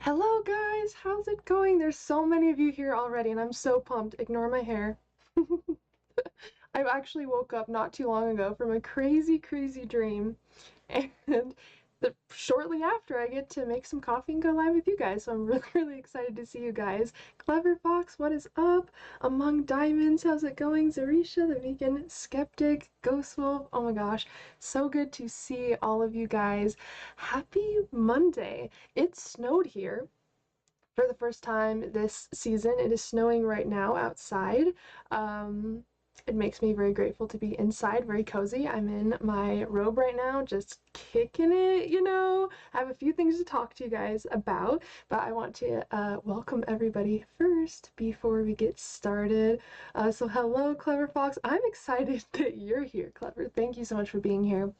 Hello guys, how's it going? There's so many of you here already and I'm so pumped. Ignore my hair. I actually woke up not too long ago from a crazy dream, and shortly after I get to make some coffee and go live with you guys, so I'm really excited to see you guys. Clever Fox, what is up? Among Diamonds, how's it going? Zarisha, the vegan skeptic, Ghost Wolf, oh my gosh, so good to see all of you guys. Happy Monday. It snowed here for the first time this season. It is snowing right now outside. It makes me very grateful to be inside, very cozy. I'm in my robe right now, just kicking it, you know. I have a few things to talk to you guys about, but I want to welcome everybody first before we get started. So hello, Clever Fox. I'm excited that you're here, Clever. Thank you so much for being here.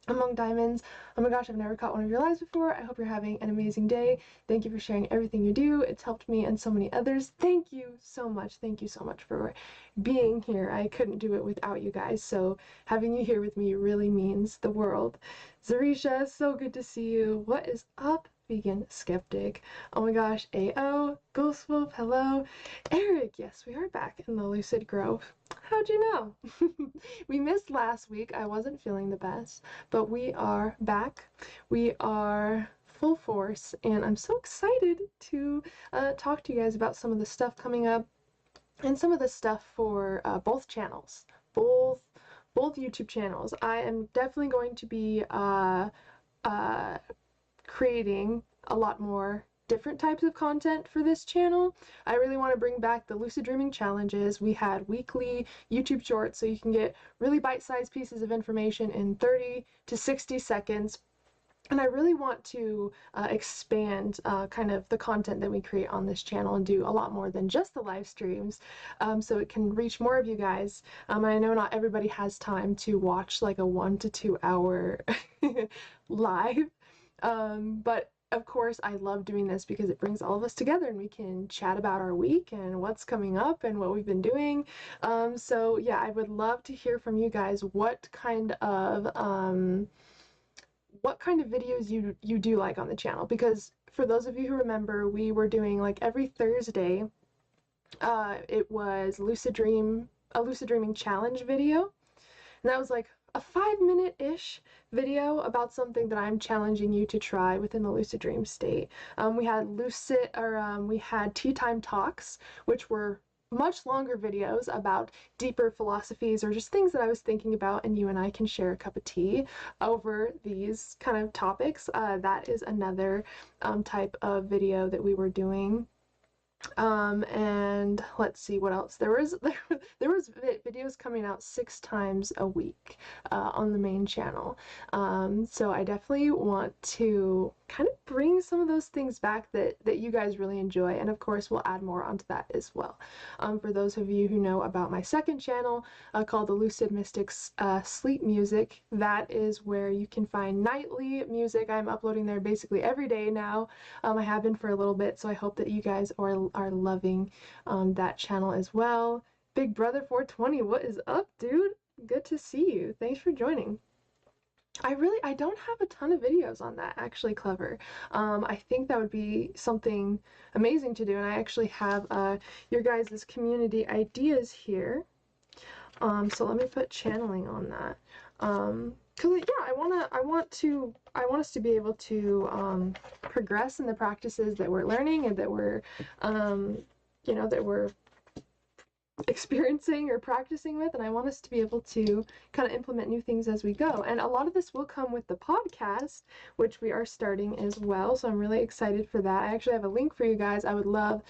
Among Diamonds, oh my gosh, I've never caught one of your lives before. I hope you're having an amazing day. Thank you for sharing everything you do. It's helped me and so many others. Thank you so much. Thank you so much for being here. I couldn't do it without you guys, so having you here with me really means the world. Zarisha, so good to see you. What is up, vegan skeptic? Oh my gosh, AO, Ghost Wolf, hello. Eric, yes, we are back in the Lucid Grove. How'd you know? We missed last week. I wasn't feeling the best, but we are back. We are full force, and I'm so excited to talk to you guys about some of the stuff coming up and some of the stuff for both channels, both YouTube channels. I am definitely going to be creating a lot more different types of content for this channel. I really want to bring back the Lucid Dreaming challenges. We had weekly YouTube shorts, so you can get really bite-sized pieces of information in 30 to 60 seconds. And I really want to expand kind of the content that we create on this channel and do a lot more than just the live streams, so it can reach more of you guys. I know not everybody has time to watch like a 1 to 2 hour live, but of course, I love doing this because it brings all of us together and we can chat about our week and what's coming up and what we've been doing. So yeah, I would love to hear from you guys what kind of videos you do like on the channel, because for those of you who remember, we were doing like every Thursday, it was a Lucid Dreaming challenge video, and that was like a 5-minute-ish video about something that I'm challenging you to try within the lucid dream state. We had tea time talks, which were much longer videos about deeper philosophies or just things that I was thinking about, and you and I can share a cup of tea over these kind of topics. That is another type of video that we were doing. And let's see what else. There was videos coming out 6 times a week on the main channel. So I definitely want to kind of bring some of those things back that you guys really enjoy, and of course we'll add more onto that as well. For those of you who know about my second channel called the Lucid Mystics Sleep Music, that is where you can find nightly music. I'm uploading there basically every day now. I have been for a little bit, so I hope that you guys are loving that channel as well. Big Brother 420, what is up, dude? Good to see you. Thanks for joining. I don't have a ton of videos on that, actually, Clever. I think that would be something amazing to do, and I actually have your guys' community ideas here. So let me put channeling on that. Cause yeah, I want us to be able to progress in the practices that we're learning and that we're you know, that we're experiencing or practicing with, and I want us to be able to kind of implement new things as we go. And a lot of this will come with the podcast, which we are starting as well, so I'm really excited for that. I actually have a link for you guys. I would love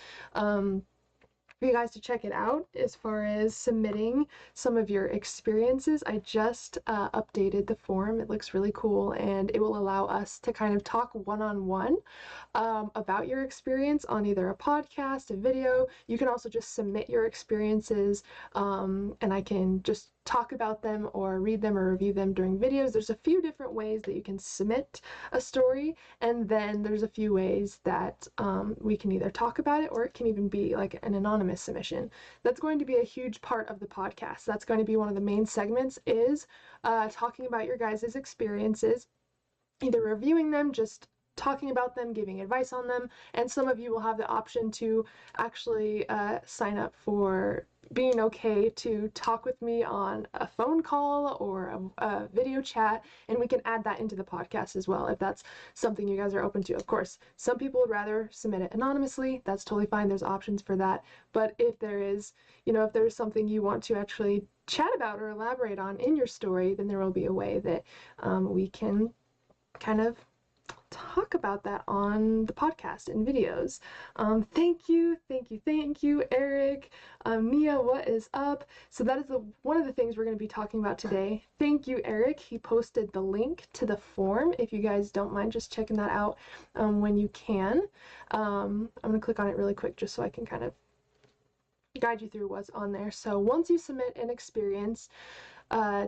for you guys to check it out as far as submitting some of your experiences. I just updated the form. It looks really cool, and it will allow us to kind of talk one-on-one about your experience on either a podcast, a video. You can also just submit your experiences, and I can just talk about them or read them or review them during videos. There's a few different ways that you can submit a story, and then there's a few ways that we can either talk about it, or it can even be like an anonymous submission. That's going to be a huge part of the podcast. That's going to be one of the main segments, is talking about your guys' experiences, either reviewing them, just talking about them, giving advice on them, and some of you will have the option to actually sign up for being okay to talk with me on a phone call or a video chat, and we can add that into the podcast as well if that's something you guys are open to. Of course, some people would rather submit it anonymously. That's totally fine. There's options for that. But if there is, if there's something you want to actually chat about or elaborate on in your story, then there will be a way that we can kind of talk about that on the podcast and videos. Thank you, Eric. Nia, what is up? So that is one of the things we're going to be talking about today. Thank you, Eric. He posted the link to the form. If you guys don't mind just checking that out when you can. I'm going to click on it really quick just so I can kind of guide you through what's on there. So once you submit an experience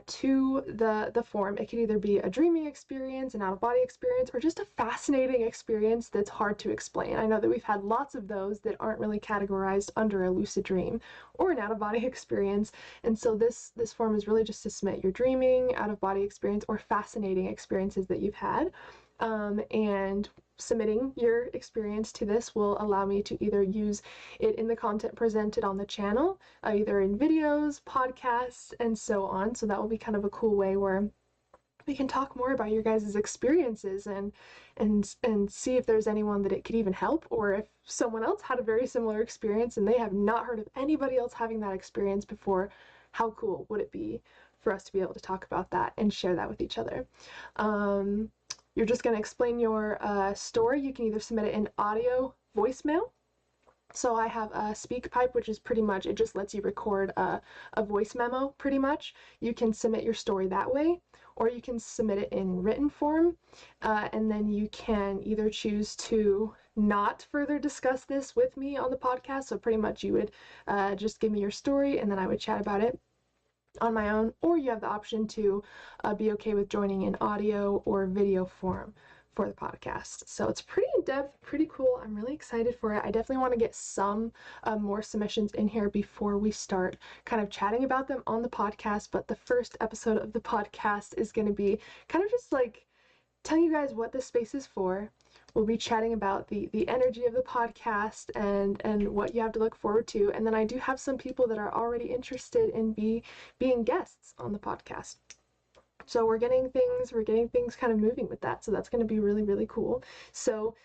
to the form, it could either be a dreaming experience, an out-of-body experience, or just a fascinating experience that's hard to explain. I know that we've had lots of those that aren't really categorized under a lucid dream or an out-of-body experience, and so this form is really just to submit your dreaming, out-of-body experience, or fascinating experiences that you've had, and submitting your experience to this will allow me to either use it in the content presented on the channel, either in videos, podcasts, and so on. So that will be kind of a cool way where we can talk more about your guys' experiences and see if there's anyone that it could even help, or if someone else had a very similar experience and they have not heard of anybody else having that experience before. How cool would it be for us to be able to talk about that and share that with each other? You're just going to explain your story. You can either submit it in audio, voicemail. So I have a SpeakPipe, which is pretty much, it just lets you record a voice memo, pretty much. You can submit your story that way, or you can submit it in written form, and then you can either choose to not further discuss this with me on the podcast. So pretty much you would just give me your story, and then I would chat about it on my own, or you have the option to be okay with joining in audio or video form for the podcast. So it's pretty in-depth, pretty cool. I'm really excited for it. I definitely want to get some more submissions in here before we start kind of chatting about them on the podcast, but the first episode of the podcast is going to be kind of just like telling you guys what this space is for. We'll be chatting about the energy of the podcast and what you have to look forward to. And then I do have some people that are already interested in being guests on the podcast. So we're getting things kind of moving with that. So that's going to be really, really cool. So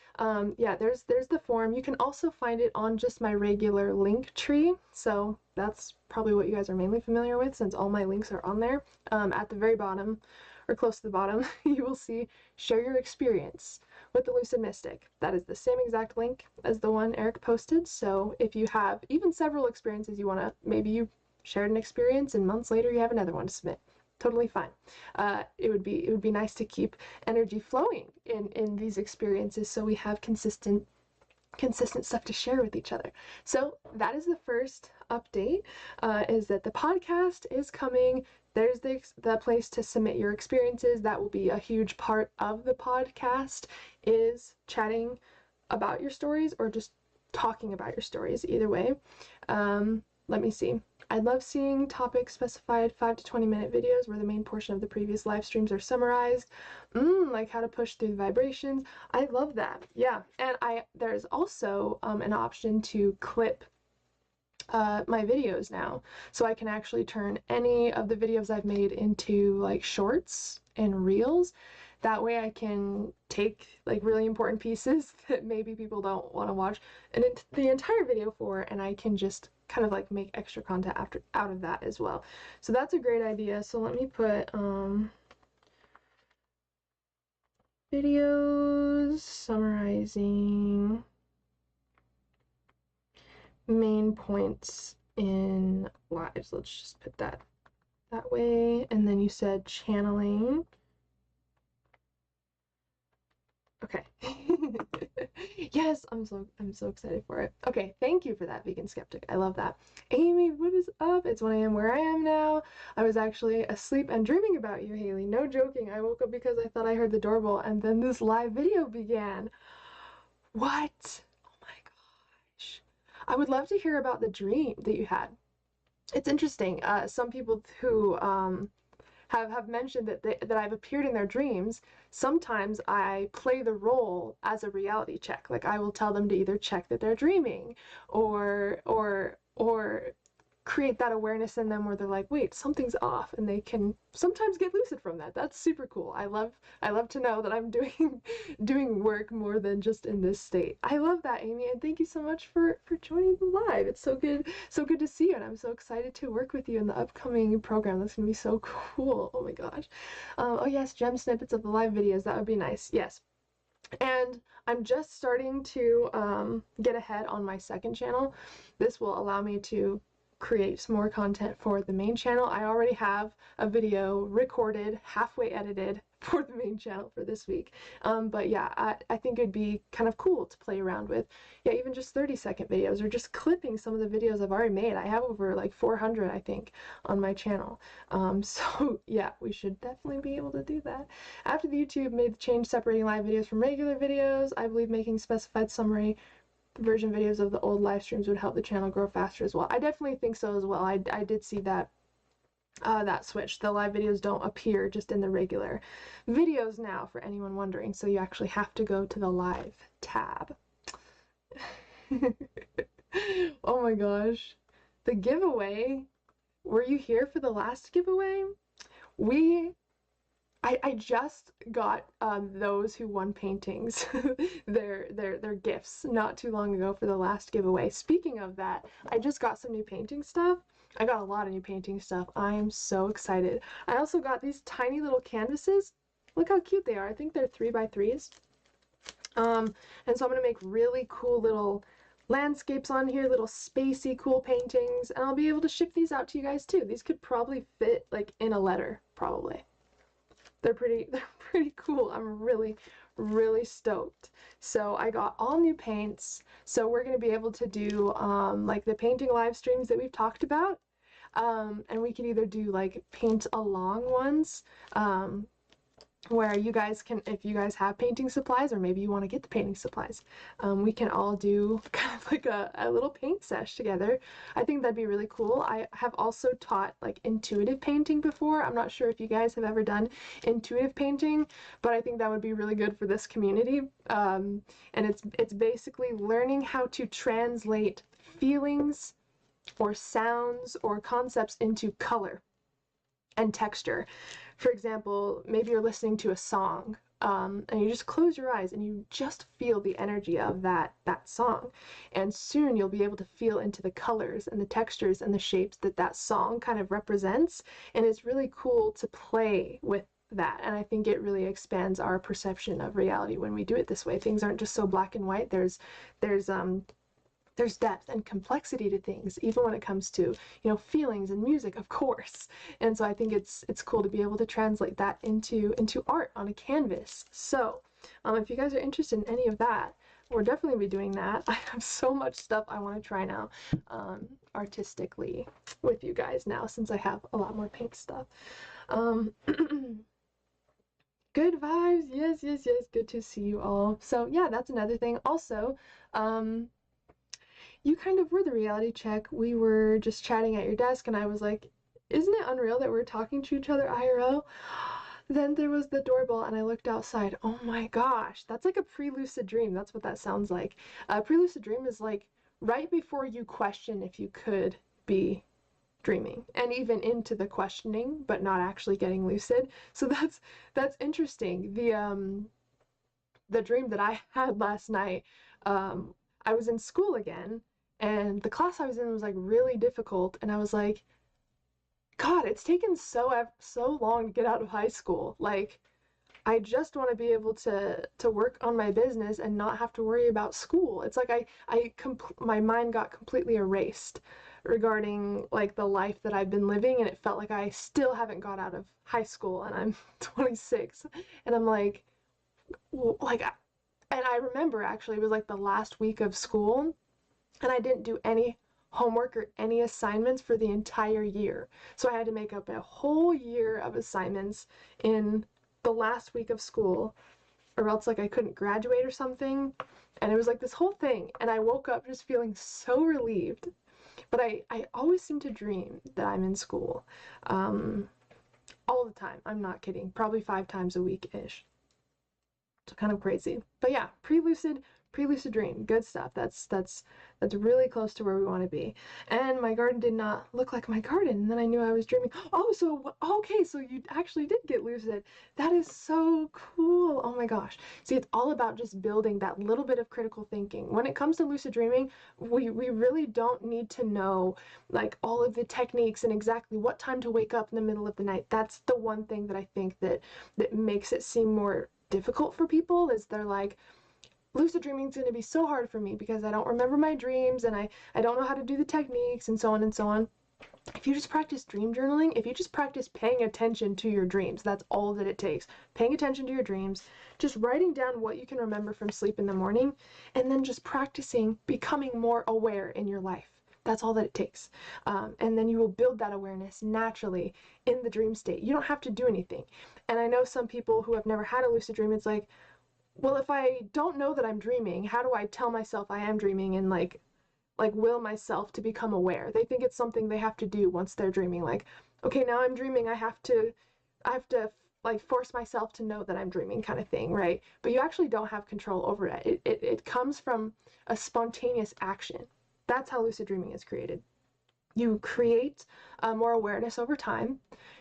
yeah, there's the form. You can also find it on just my regular link tree. So that's probably what you guys are mainly familiar with, since all my links are on there. At the very bottom, or close to the bottom, you will see share your experience with the Lucid Mystic. That is the same exact link as the one Eric posted. So if you have even several experiences you want to, maybe you shared an experience and months later you have another one to submit, totally fine. It would be nice to keep energy flowing in these experiences so we have consistent stuff to share with each other. So that is the first update, is that the podcast is coming. There's the place to submit your experiences. That will be a huge part of the podcast, is chatting about your stories or just talking about your stories, either way. Let me see. I love seeing topics specified 5 to 20 minute videos where the main portion of the previous live streams are summarized. Like how to push through the vibrations. I love that. Yeah. And there's also an option to clip my videos now, so I can actually turn any of the videos I've made into like shorts and reels. That way I can take like really important pieces that maybe people don't want to watch the entire video for, and I can just kind of like make extra content out of that as well. So that's a great idea. So let me put videos summarizing main points in lives. Let's just put that way. And then you said channeling. Okay. Yes, I'm so excited for it. Okay, thank you for that, Vegan Skeptic. I love that. Amy, what is up? It's 1 a.m. where I am now. I was actually asleep and dreaming about you, Haley. No joking. I woke up because I thought I heard the doorbell, and then this live video began. What? Oh my gosh. I would love to hear about the dream that you had. It's interesting. Some people who have have mentioned that I've appeared in their dreams, sometimes I play the role as a reality check. Like I will tell them to either check that they're dreaming or create that awareness in them where they're like, wait, something's off, and they can sometimes get lucid from that. That's super cool. I love to know that I'm doing work more than just in this state. I love that, Amy, and thank you so much for joining the live. It's so good to see you, and I'm so excited to work with you in the upcoming program. That's gonna be so cool. Oh my gosh. Oh yes, gem snippets of the live videos. That would be nice. Yes. And I'm just starting to get ahead on my second channel. This will allow me to create some more content for the main channel. I already have a video recorded, halfway edited for the main channel for this week. But yeah, I think it'd be kind of cool to play around with. Yeah, even just 30-second videos or just clipping some of the videos I've already made. I have over like 400, I think, on my channel. So yeah, we should definitely be able to do that. After the YouTube made the change separating live videos from regular videos, I believe making specified summary version videos of the old live streams would help the channel grow faster as well. I definitely think so as well. I did see that that switch. The live videos don't appear just in the regular videos now, for anyone wondering, so you actually have to go to the live tab. Oh my gosh. The giveaway. Were you here for the last giveaway? I just got those who won paintings their gifts not too long ago for the last giveaway. Speaking of that, I just got some new painting stuff. I got a lot of new painting stuff. I'm so excited. I also got these tiny little canvases. Look how cute they are. I think they're 3x3s. And so I'm gonna make really cool little landscapes on here, little spacey cool paintings, and I'll be able to ship these out to you guys too. These could probably fit like in a letter, probably. They're pretty cool. I'm really stoked. So I got all new paints. So we're going to be able to do like the painting live streams that we've talked about. And we can either do like paint along ones where you guys can, if you guys have painting supplies, or maybe you want to get the painting supplies, we can all do kind of like a little paint sesh together. I think that'd be really cool. I have also taught like intuitive painting before. I'm not sure if you guys have ever done intuitive painting, but I think that would be really good for this community. And it's basically learning how to translate feelings or sounds or concepts into color and texture. For example, maybe you're listening to a song and you just close your eyes and you just feel the energy of that song, and soon you'll be able to feel into the colors and the textures and the shapes that song kind of represents, and it's really cool to play with that. And I think it really expands our perception of reality when we do it this way. Things aren't just so black and white. There's depth and complexity to things, even when it comes to, you know, feelings and music, of course. And so I think it's cool to be able to translate that into art on a canvas. So if you guys are interested in any of that, we'll definitely be doing that. I have so much stuff I want to try now artistically with you guys now, since I have a lot more paint stuff. Good vibes. Yes. Good to see you all. So yeah, that's another thing. Also, you kind of were the reality check. We were just chatting at your desk and I was like, isn't it unreal that we're talking to each other IRL? Then there was the doorbell and I looked outside. Oh my gosh, that's like a pre-lucid dream. That's what that sounds like. A pre-lucid dream is like right before you question if you could be dreaming, and even into the questioning, but not actually getting lucid. So that's interesting. The dream that I had last night, I was in school again, and the class I was in was like really difficult, and I was like, God, it's taken so long to get out of high school. Like, I just want to be able to work on my business and not have to worry about school. It's like my mind got completely erased regarding like the life that I've been living, and it felt like I still haven't got out of high school, and I'm 26, and I'm like, and I remember actually it was like the last week of school, and I didn't do any homework or any assignments for the entire year. So I had to make up a whole year of assignments in the last week of school, or else like I couldn't graduate or something. And it was like this whole thing, and I woke up just feeling so relieved. But I always seem to dream that I'm in school. all the time. I'm not kidding. Probably 5 times a week-ish. So kind of crazy. But yeah, pre-lucid dream, good stuff. That's really close to where we want to be. And my garden did not look like my garden. And then I knew I was dreaming. Oh, so okay, so you actually did get lucid. That is so cool. Oh my gosh. See, it's all about just building that little bit of critical thinking. When it comes to lucid dreaming, we really don't need to know like all of the techniques and exactly what time to wake up in the middle of the night. That's the one thing that I think that makes it seem more difficult for people, is they're like, lucid dreaming is going to be so hard for me because I don't remember my dreams and I don't know how to do the techniques and so on and so on. If you just practice dream journaling, if you just practice paying attention to your dreams, that's all that it takes. Paying attention to your dreams, just writing down what you can remember from sleep in the morning, and then just practicing becoming more aware in your life. That's all that it takes. And then you will build that awareness naturally in the dream state. You don't have to do anything. And I know some people who have never had a lucid dream, it's like, well, if I don't know that I'm dreaming, how do I tell myself I am dreaming and like will myself to become aware? They think it's something they have to do once they're dreaming. Like, okay, now I'm dreaming, I have to like force myself to know that I'm dreaming kind of thing, right? But you actually don't have control over it. It comes from a spontaneous action. That's how lucid dreaming is created. You create more awareness over time.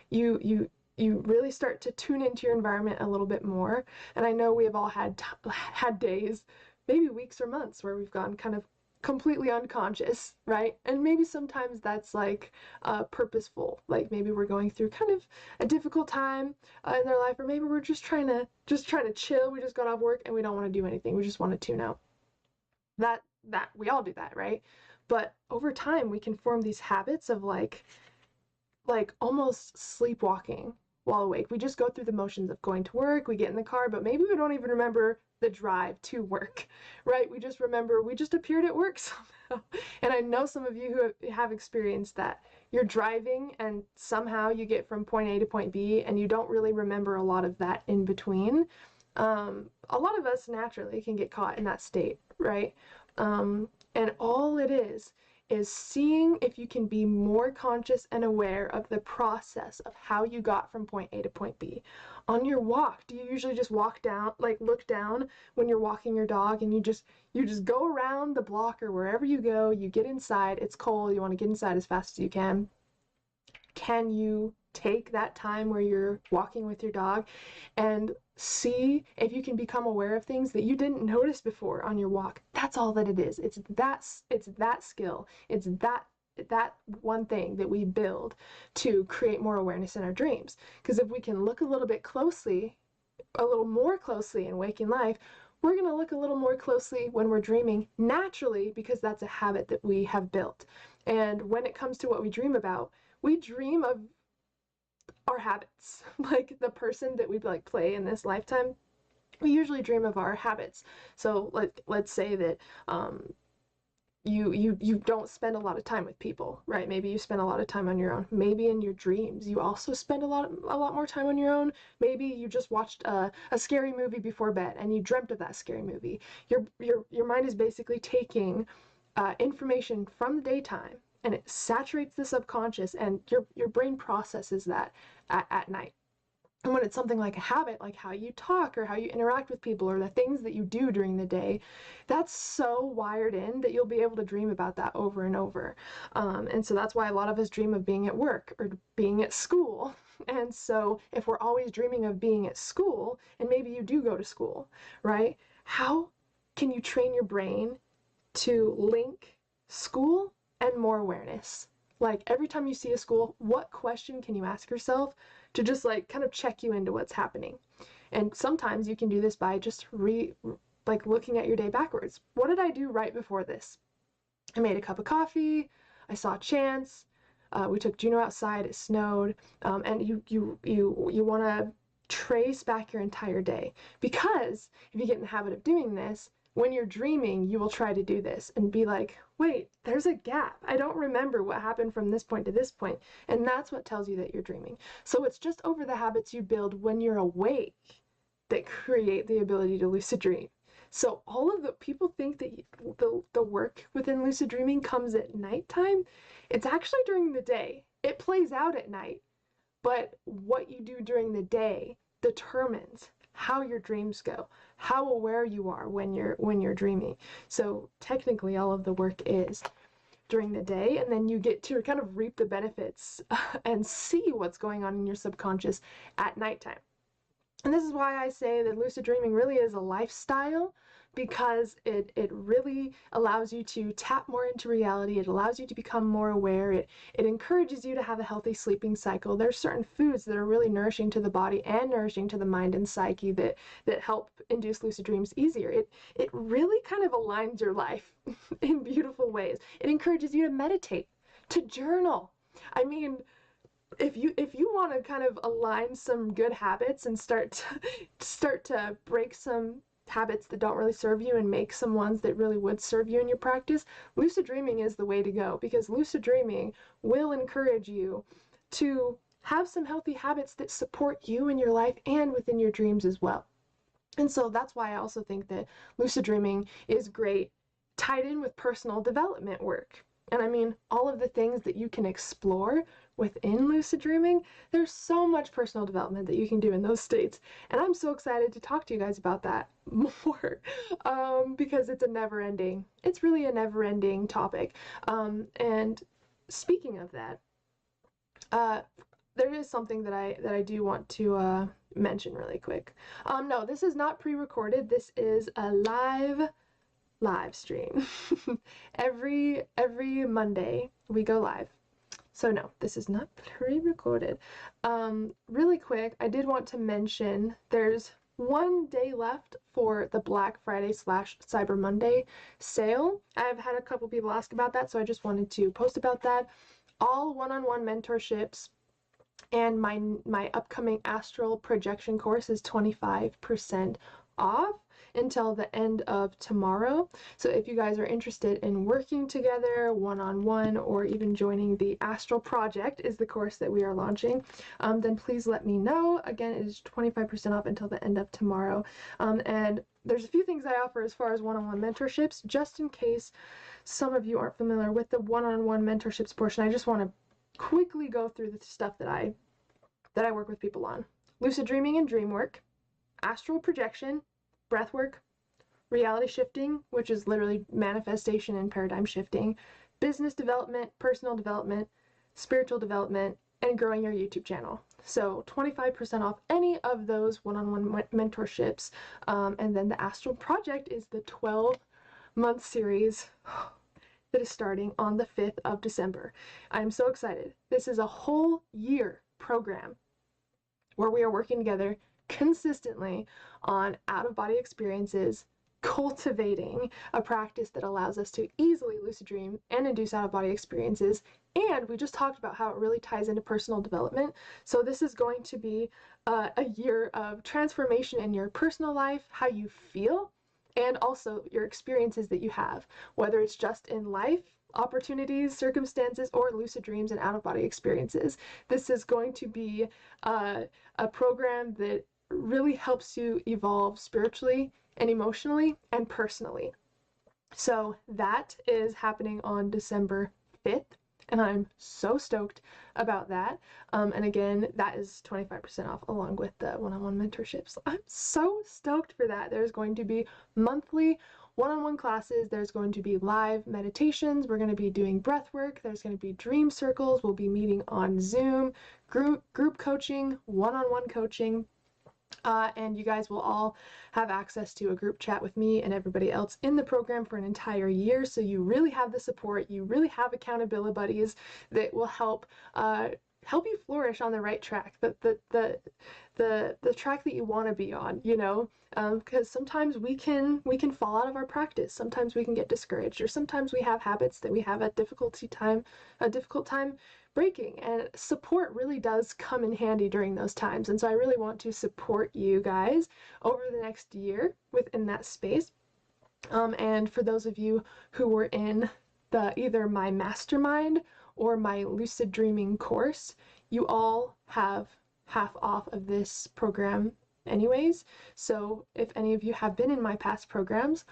You really start to tune into your environment a little bit more. And I know we have all had days, maybe weeks or months, where we've gone kind of completely unconscious, right? And maybe sometimes that's like purposeful. Like maybe we're going through kind of a difficult time in their life, or maybe we're just trying to chill. We just got off work and we don't want to do anything. We just want to tune out. That we all do that, right? But over time we can form these habits of like almost sleepwalking while awake. We just go through the motions of going to work, we get in the car, but maybe we don't even remember the drive to work, right? We just remember we just appeared at work somehow. And I know some of you who have experienced that. You're driving and somehow you get from point A to point B and you don't really remember a lot of that in between. A lot of us naturally can get caught in that state, right? And all it is seeing if you can be more conscious and aware of the process of how you got from point A to point B. On your walk, do you usually just walk down, like look down when you're walking your dog and you just go around the block or wherever you go, you get inside, it's cold, you want to get inside as fast as you can. Can you take that time where you're walking with your dog and see if you can become aware of things that you didn't notice before on your walk? That's all that it is. It's that skill. It's that one thing that we build to create more awareness in our dreams. Because if we can look a little more closely in waking life, we're going to look a little more closely when we're dreaming naturally, because that's a habit that we have built. And when it comes to what we dream about, we dream of our habits, like the person that we like play in this lifetime. We usually dream of our habits. So let's say that you don't spend a lot of time with people, right? Maybe you spend a lot of time on your own. Maybe in your dreams you also spend a lot more time on your own. Maybe you just watched a scary movie before bed and you dreamt of that scary movie. Your mind is basically taking information from the daytime and it saturates the subconscious, and your brain processes that at night. And when it's something like a habit, like how you talk or how you interact with people or the things that you do during the day, that's so wired in that you'll be able to dream about that over and over. And so that's why a lot of us dream of being at work or being at school. And so if we're always dreaming of being at school, and maybe you do go to school, right? How can you train your brain to link school and more awareness? Like every time you see a school, what question can you ask yourself to just like kind of check you into what's happening? And sometimes you can do this by just looking at your day backwards. What did I do right before this? I made a cup of coffee, I saw Chance, we took Juno outside, it snowed, and you want to trace back your entire day. Because if you get in the habit of doing this, when you're dreaming, you will try to do this and be like, wait, there's a gap. I don't remember what happened from this point to this point. And that's what tells you that you're dreaming. So it's just over the habits you build when you're awake that create the ability to lucid dream. So all of the people think that the work within lucid dreaming comes at nighttime. It's actually during the day. It plays out at night, but what you do during the day determines how your dreams go, how aware you are when you're dreaming. So technically all of the work is during the day, and then you get to kind of reap the benefits and see what's going on in your subconscious at nighttime. And this is why I say that lucid dreaming really is a lifestyle, because it really allows you to tap more into reality. It allows you to become more aware. It encourages you to have a healthy sleeping cycle. There's certain foods that are really nourishing to the body and nourishing to the mind and psyche that help induce lucid dreams easier. It really kind of aligns your life in beautiful ways. It encourages you to meditate, to journal. I mean, if you want to kind of align some good habits and start to break some habits that don't really serve you and make some ones that really would serve you in your practice, lucid dreaming is the way to go, because lucid dreaming will encourage you to have some healthy habits that support you in your life and within your dreams as well. And so that's why I also think that lucid dreaming is great tied in with personal development work. And I mean, all of the things that you can explore within lucid dreaming, there's so much personal development that you can do in those states. And I'm so excited to talk to you guys about that more, because it's really a never-ending topic. And speaking of that, there is something that I do want to mention really quick. No, this is not pre-recorded. This is a live stream. Every Monday we go live. So no, this is not pre-recorded. Really quick, I did want to mention there's one day left for the Black Friday / Cyber Monday sale. I've had a couple people ask about that, so I just wanted to post about that. All one-on-one mentorships and my upcoming Astral Projection course is 25% off until the end of tomorrow. So if you guys are interested in working together one-on-one, or even joining the Astral Project is the course that we are launching, then please let me know. Again, it is 25% off until the end of tomorrow. And there's a few things I offer as far as one-on-one mentorships, just in case some of you aren't familiar with the one-on-one mentorships portion. I just want to quickly go through the stuff that I work with people on. Lucid dreaming and dream work, astral projection, breathwork, reality shifting, which is literally manifestation and paradigm shifting, business development, personal development, spiritual development, and growing your YouTube channel. So 25% off any of those one-on-one mentorships. And then the Astral Project is the 12-month series that is starting on the 5th of December. I'm so excited. This is a whole year program where we are working together consistently on out-of-body experiences, cultivating a practice that allows us to easily lucid dream and induce out-of-body experiences. And we just talked about how it really ties into personal development. So this is going to be a year of transformation in your personal life, how you feel, and also your experiences that you have, whether it's just in life, opportunities, circumstances, or lucid dreams and out-of-body experiences. This is going to be a program that really helps you evolve spiritually and emotionally and personally. So that is happening on December 5th, and I'm so stoked about that. And again, that is 25% off along with the one-on-one mentorships. I'm so stoked for that. There's going to be monthly one-on-one classes. There's going to be live meditations. We're going to be doing breath work. There's going to be dream circles. We'll be meeting on Zoom, group coaching, one-on-one coaching. And you guys will all have access to a group chat with me and everybody else in the program for an entire year. So you really have the support. You really have accountability buddies that will help you flourish on the right track, the track that you want to be on, you know, because sometimes we can fall out of our practice. Sometimes we can get discouraged, or sometimes we have habits that we have a difficult time breaking, and support really does come in handy during those times. And so I really want to support you guys over the next year within that space. And for those of you who were in either my mastermind or my lucid dreaming course, you all have half off of this program anyways. So if any of you have been in my past programs,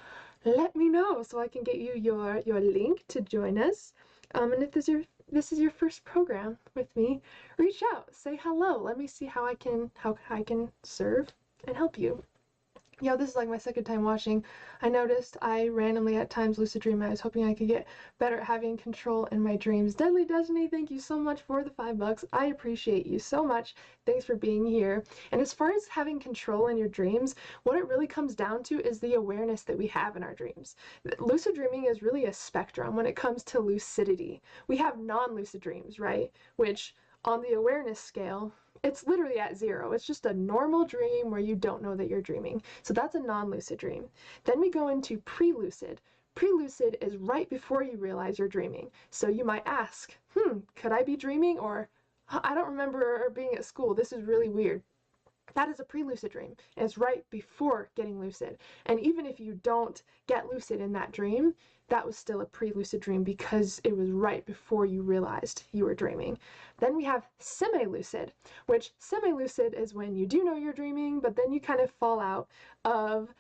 let me know so I can get you your link to join us. And if this is your first program with me, reach out, say hello. Let me see how I can serve and help you. You know, this is like my second time watching. I noticed I randomly at times lucid dream. I was hoping I could get better at having control in my dreams. Deadly Destiny, thank you so much for the $5. I appreciate you so much. Thanks for being here. And as far as having control in your dreams, what it really comes down to is the awareness that we have in our dreams. Lucid dreaming is really a spectrum when it comes to lucidity. We have non-lucid dreams, right? Which on the awareness scale, it's literally at 0. It's just a normal dream where you don't know that you're dreaming. So that's a non-lucid dream. Then we go into pre-lucid. Pre-lucid is right before you realize you're dreaming. So you might ask, could I be dreaming? Or, I don't remember being at school. This is really weird. That is a pre-lucid dream. And it's right before getting lucid. And even if you don't get lucid in that dream, that was still a pre-lucid dream because it was right before you realized you were dreaming. Then we have semi-lucid, which semi-lucid is when you do know you're dreaming, but then you kind of fall out of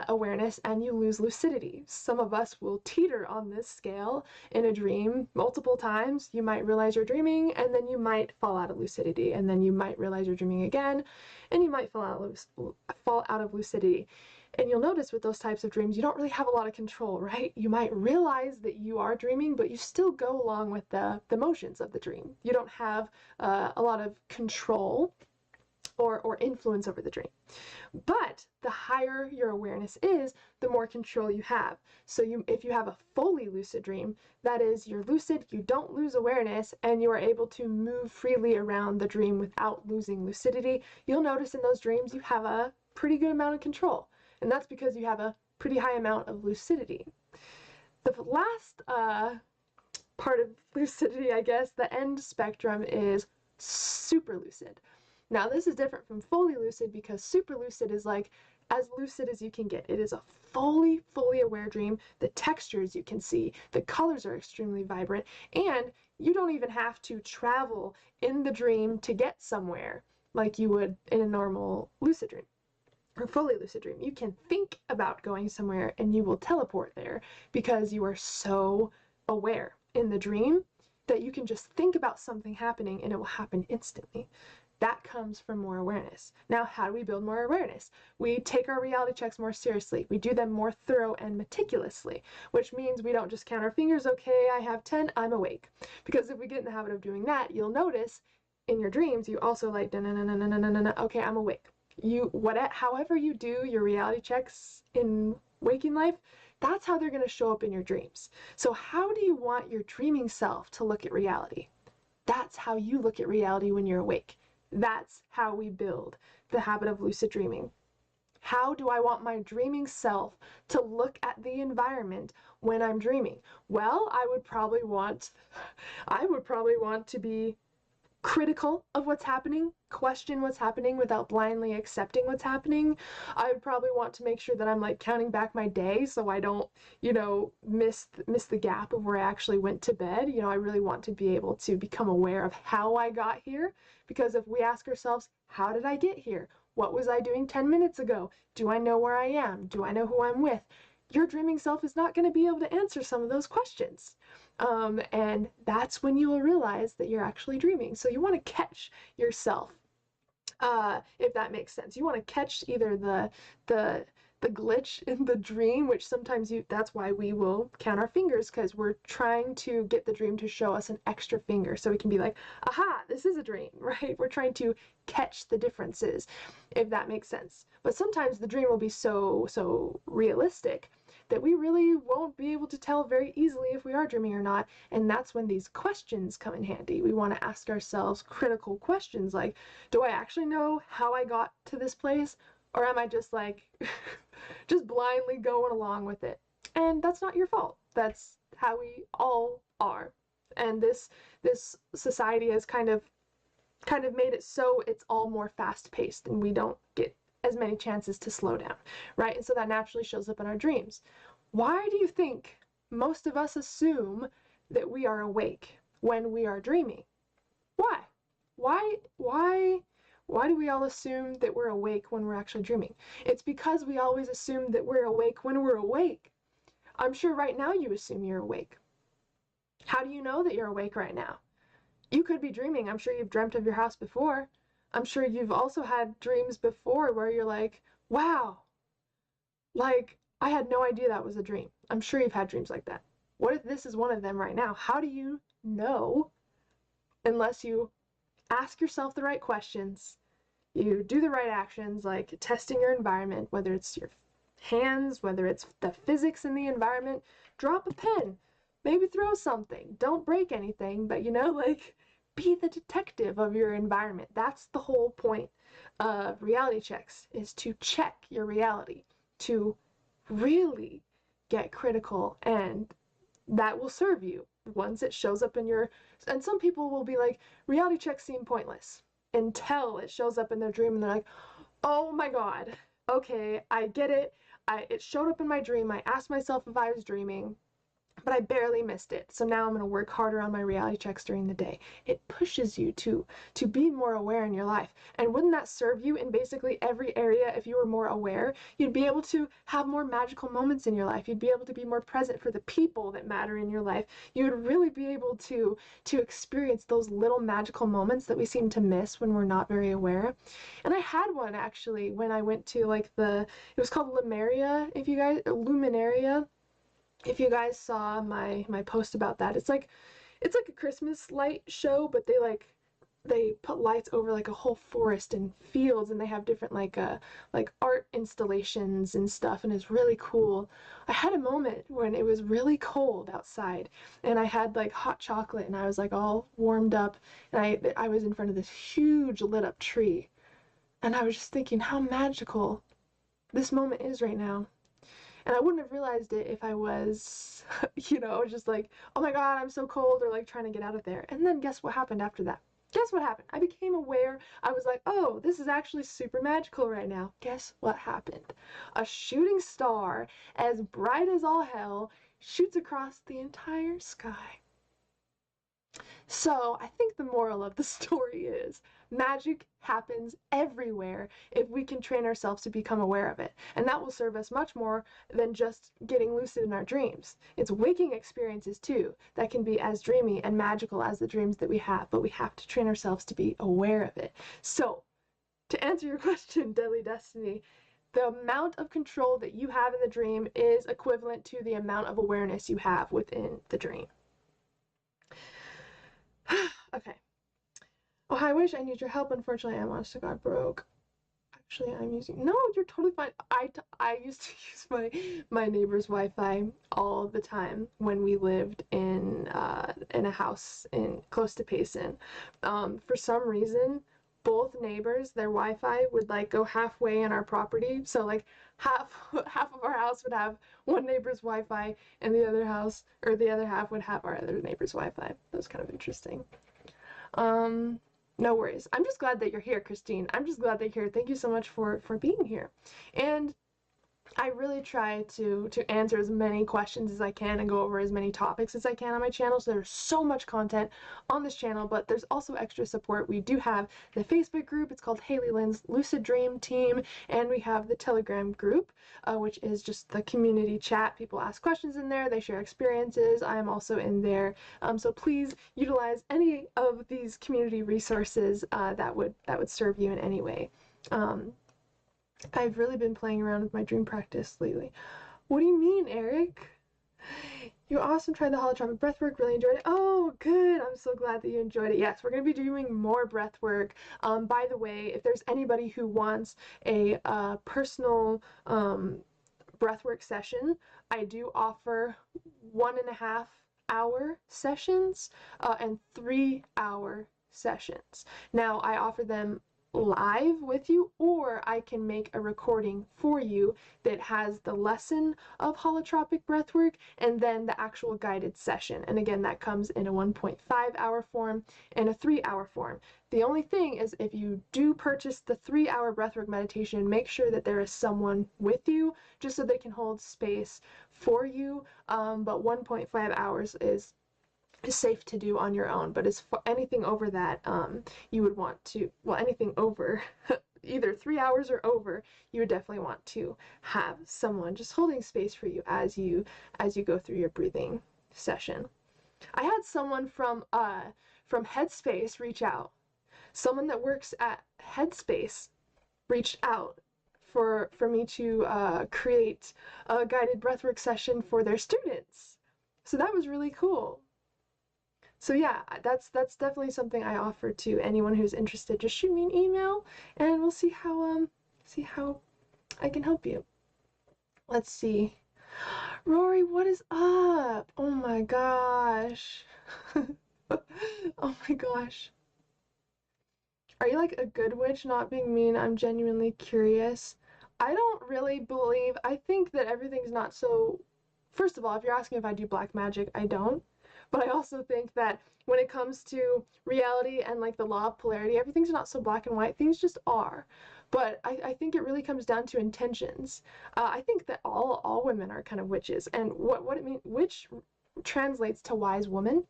awareness and you lose lucidity. Some of us will teeter on this scale in a dream multiple times. You might realize you're dreaming and then you might fall out of lucidity, and then you might realize you're dreaming again and you might fall out of lucidity. And you'll notice with those types of dreams, you don't really have a lot of control, right? You might realize that you are dreaming, but you still go along with the motions of the dream. You don't have a lot of control or influence over the dream. But the higher your awareness is, the more control you have. So if you have a fully lucid dream, that is, you're lucid, you don't lose awareness, and you are able to move freely around the dream without losing lucidity, you'll notice in those dreams you have a pretty good amount of control. And that's because you have a pretty high amount of lucidity. The last part of lucidity, I guess, the end spectrum, is super lucid. Now, this is different from fully lucid because super lucid is like as lucid as you can get. It is a fully aware dream. The textures you can see, the colors are extremely vibrant, and you don't even have to travel in the dream to get somewhere like you would in a normal lucid dream. Or fully lucid dream. You can think about going somewhere and you will teleport there because you are so aware in the dream that you can just think about something happening and it will happen instantly. That comes from more awareness. Now, how do we build more awareness? We take our reality checks more seriously. We do them more thorough and meticulously, which means we don't just count our fingers, okay, I have 10, I'm awake. Because if we get in the habit of doing that, you'll notice in your dreams, you also like, okay, I'm awake. However you do your reality checks in waking life, that's how they're going to show up in your dreams. So how do you want your dreaming self to look at reality? That's how you look at reality when you're awake. That's how we build the habit of lucid dreaming. How do I want my dreaming self to look at the environment when I'm dreaming? Well, I would probably want to be critical of what's happening, question what's happening without blindly accepting what's happening. I would probably want to make sure that I'm like counting back my day so I don't, miss the gap of where I actually went to bed. I really want to be able to become aware of how I got here, because if we ask ourselves, how did I get here? What was I doing 10 minutes ago? Do I know where I am? Do I know who I'm with? Your dreaming self is not going to be able to answer some of those questions. And that's when you will realize that you're actually dreaming. So you want to catch yourself, if that makes sense. You want to catch either the glitch in the dream, which sometimes that's why we will count our fingers, because we're trying to get the dream to show us an extra finger so we can be like, aha, this is a dream, right? We're trying to catch the differences, if that makes sense. But sometimes the dream will be so realistic that we really won't be able to tell very easily if we are dreaming or not, and that's when these questions come in handy. We want to ask ourselves critical questions like, do I actually know how I got to this place, or am I just like, just blindly going along with it? And that's not your fault. That's how we all are. And this society has kind of made it so it's all more fast-paced and we don't get as many chances to slow down, right? And so that naturally shows up in our dreams. Why do you think most of us assume that we are awake when we are dreaming? Why? Why do we all assume that we're awake when we're actually dreaming? It's because we always assume that we're awake when we're awake. I'm sure right now you assume you're awake. How do you know that you're awake right now? You could be dreaming. I'm sure you've dreamt of your house before. I'm sure you've also had dreams before where you're like, wow, like I had no idea that was a dream. I'm sure you've had dreams like that. What if this is one of them right now? How do you know unless you ask yourself the right questions, you do the right actions like testing your environment, whether it's your hands, whether it's the physics in the environment, drop a pen, maybe throw something, don't break anything, but like be the detective of your environment. That's the whole point of reality checks, is to check your reality, to really get critical, and that will serve you once it shows up in your, and some people will be like, reality checks seem pointless until it shows up in their dream and they're like, oh my god, okay, I get it. It showed up in my dream. I asked myself if I was dreaming, but I barely missed it. So now I'm going to work harder on my reality checks during the day. It pushes you to be more aware in your life. And wouldn't that serve you in basically every area? If you were more aware, you'd be able to have more magical moments in your life. You'd be able to be more present for the people that matter in your life. You would really be able to experience those little magical moments that we seem to miss when we're not very aware. And I had one actually when I went to like it was called Luminaria, Luminaria. If you guys saw my post about that, it's like a Christmas light show, but they put lights over like a whole forest and fields, and they have different like art installations and stuff, and it's really cool. I had a moment when it was really cold outside, and I had like hot chocolate, and I was like all warmed up, and I was in front of this huge lit up tree, and I was just thinking how magical this moment is right now. And I wouldn't have realized it if I was, just like, oh my god, I'm so cold, or like trying to get out of there. And then guess what happened after that? Guess what happened? I became aware. I was like, oh, this is actually super magical right now. Guess what happened? A shooting star, as bright as all hell, shoots across the entire sky. So I think the moral of the story is magic happens everywhere if we can train ourselves to become aware of it. And that will serve us much more than just getting lucid in our dreams. It's waking experiences too that can be as dreamy and magical as the dreams that we have, but we have to train ourselves to be aware of it. So to answer your question, Deadly Destiny, the amount of control that you have in the dream is equivalent to the amount of awareness you have within the dream. Okay. Oh, I wish I need your help. Unfortunately, I'm honest to God broke. Actually, I'm using... No, you're totally fine. I used to use my neighbor's Wi-Fi all the time when we lived in a house close to Payson. For some reason, both neighbors, their Wi-Fi would like go halfway in our property. So like half of our house would have one neighbor's Wi-Fi, and the other half would have our other neighbor's Wi-Fi. That was kind of interesting. No worries. I'm just glad that you're here, Christine. I'm just glad that you're here. Thank you so much for being here. And I really try to answer as many questions as I can and go over as many topics as I can on my channel. So there's so much content on this channel, but there's also extra support. We do have the Facebook group. It's called Haylee Lynn's Lucid Dream Team, and we have the Telegram group, which is just the community chat. People ask questions in there. They share experiences. I am also in there. So please utilize any of these community resources that would serve you in any way. I've really been playing around with my dream practice lately. What do you mean, Eric? You awesome. Tried the holotropic breathwork. Really enjoyed it. Oh, good. I'm so glad that you enjoyed it. Yes, we're going to be doing more breathwork. By the way, if there's anybody who wants a personal breathwork session, I do offer 1.5 hour sessions and 3 hour sessions. Now, I offer them live with you, or I can make a recording for you that has the lesson of holotropic breathwork and then the actual guided session. And again, that comes in a 1.5 hour form and a 3 hour form. The only thing is, if you do purchase the 3 hour breathwork meditation, make sure that there is someone with you just so they can hold space for you. But 1.5 hours is safe to do on your own, but as for anything over that, you would want to, well, anything over either 3 hours or over, you would definitely want to have someone just holding space for you as you go through your breathing session. I had someone from Headspace reach out. Someone that works at Headspace reached out for me to create a guided breathwork session for their students. So that was really cool. So yeah, that's definitely something I offer to anyone who's interested. Just shoot me an email and we'll see how I can help you. Let's see. Rory, what is up? Oh my gosh. Oh my gosh. Are you like a good witch? Not being mean, I'm genuinely curious. I don't really believe, I think that everything's not so. First of all, if you're asking if I do black magic, I don't. But I also think that when it comes to reality and like the law of polarity, everything's not so black and white. Things just are. But I think it really comes down to intentions. I think that all women are kind of witches, and what it means, witch translates to wise woman,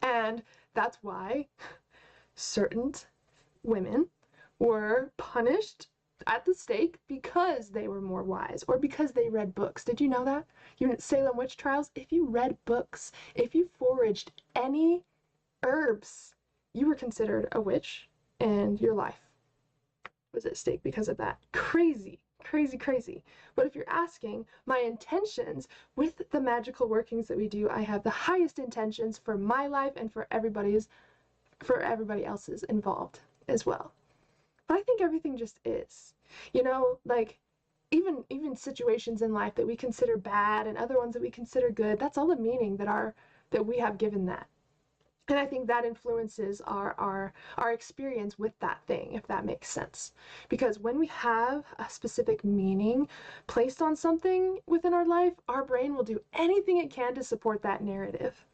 and that's why certain women were punished at the stake because they were more wise or because they read books. Did you know that? You in Salem witch trials, if you read books, if you foraged any herbs, you were considered a witch and your life was at stake because of that. Crazy, crazy, crazy. But if you're asking my intentions with the magical workings that we do, I have the highest intentions for my life and for everybody else's involved as well. But I think everything just is. You know, like even situations in life that we consider bad and other ones that we consider good, that's all the meaning that we have given that. And I think that influences our experience with that thing, if that makes sense. Because when we have a specific meaning placed on something within our life, our brain will do anything it can to support that narrative.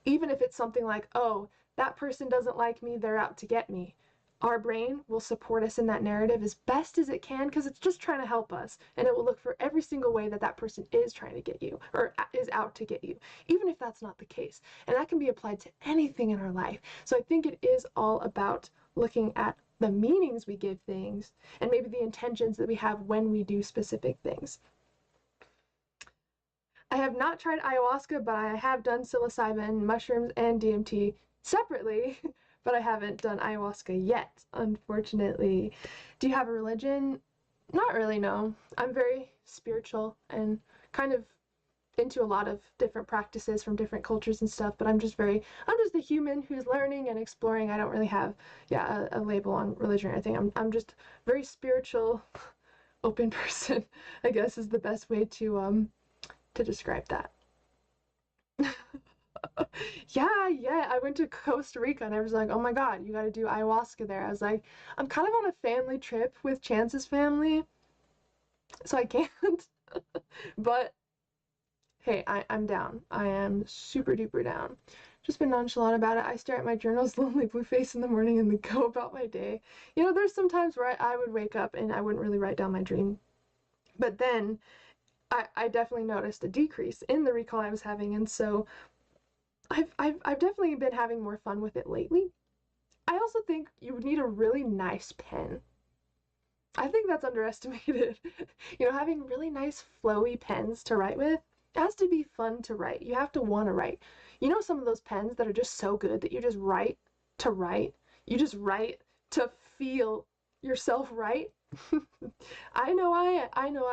Even if it's something like, oh, that person doesn't like me, they're out to get me. Our brain will support us in that narrative as best as it can because it's just trying to help us, and it will look for every single way that that person is trying to get you or is out to get you, even if that's not the case. And that can be applied to anything in our life. So I think it is all about looking at the meanings we give things and maybe the intentions that we have when we do specific things. I have not tried ayahuasca, but I have done psilocybin, mushrooms, and DMT separately. But I haven't done ayahuasca yet, unfortunately. Do you have a religion? Not really, no. I'm very spiritual and kind of into a lot of different practices from different cultures and stuff, but I'm just a human who's learning and exploring. I don't really have, a label on religion or anything. I'm just very spiritual, open person, I guess is the best way to describe that. Yeah, I went to Costa Rica and I was like, oh my God, you gotta do ayahuasca there. I was like, I'm kind of on a family trip with Chance's family, so I can't. But hey, I'm down. I am super duper down. Just been nonchalant about it. I stare at my journal's lonely blue face in the morning and then go about my day. You know, there's some times where I would wake up and I wouldn't really write down my dream. But then I definitely noticed a decrease in the recall I was having, and so I've definitely been having more fun with it lately. I also think you would need a really nice pen. I think that's underestimated. You know, having really nice flowy pens to write with, it has to be fun to write. You have to want to write. You know, some of those pens that are just so good that you just write to write. You just write to feel yourself write. I know I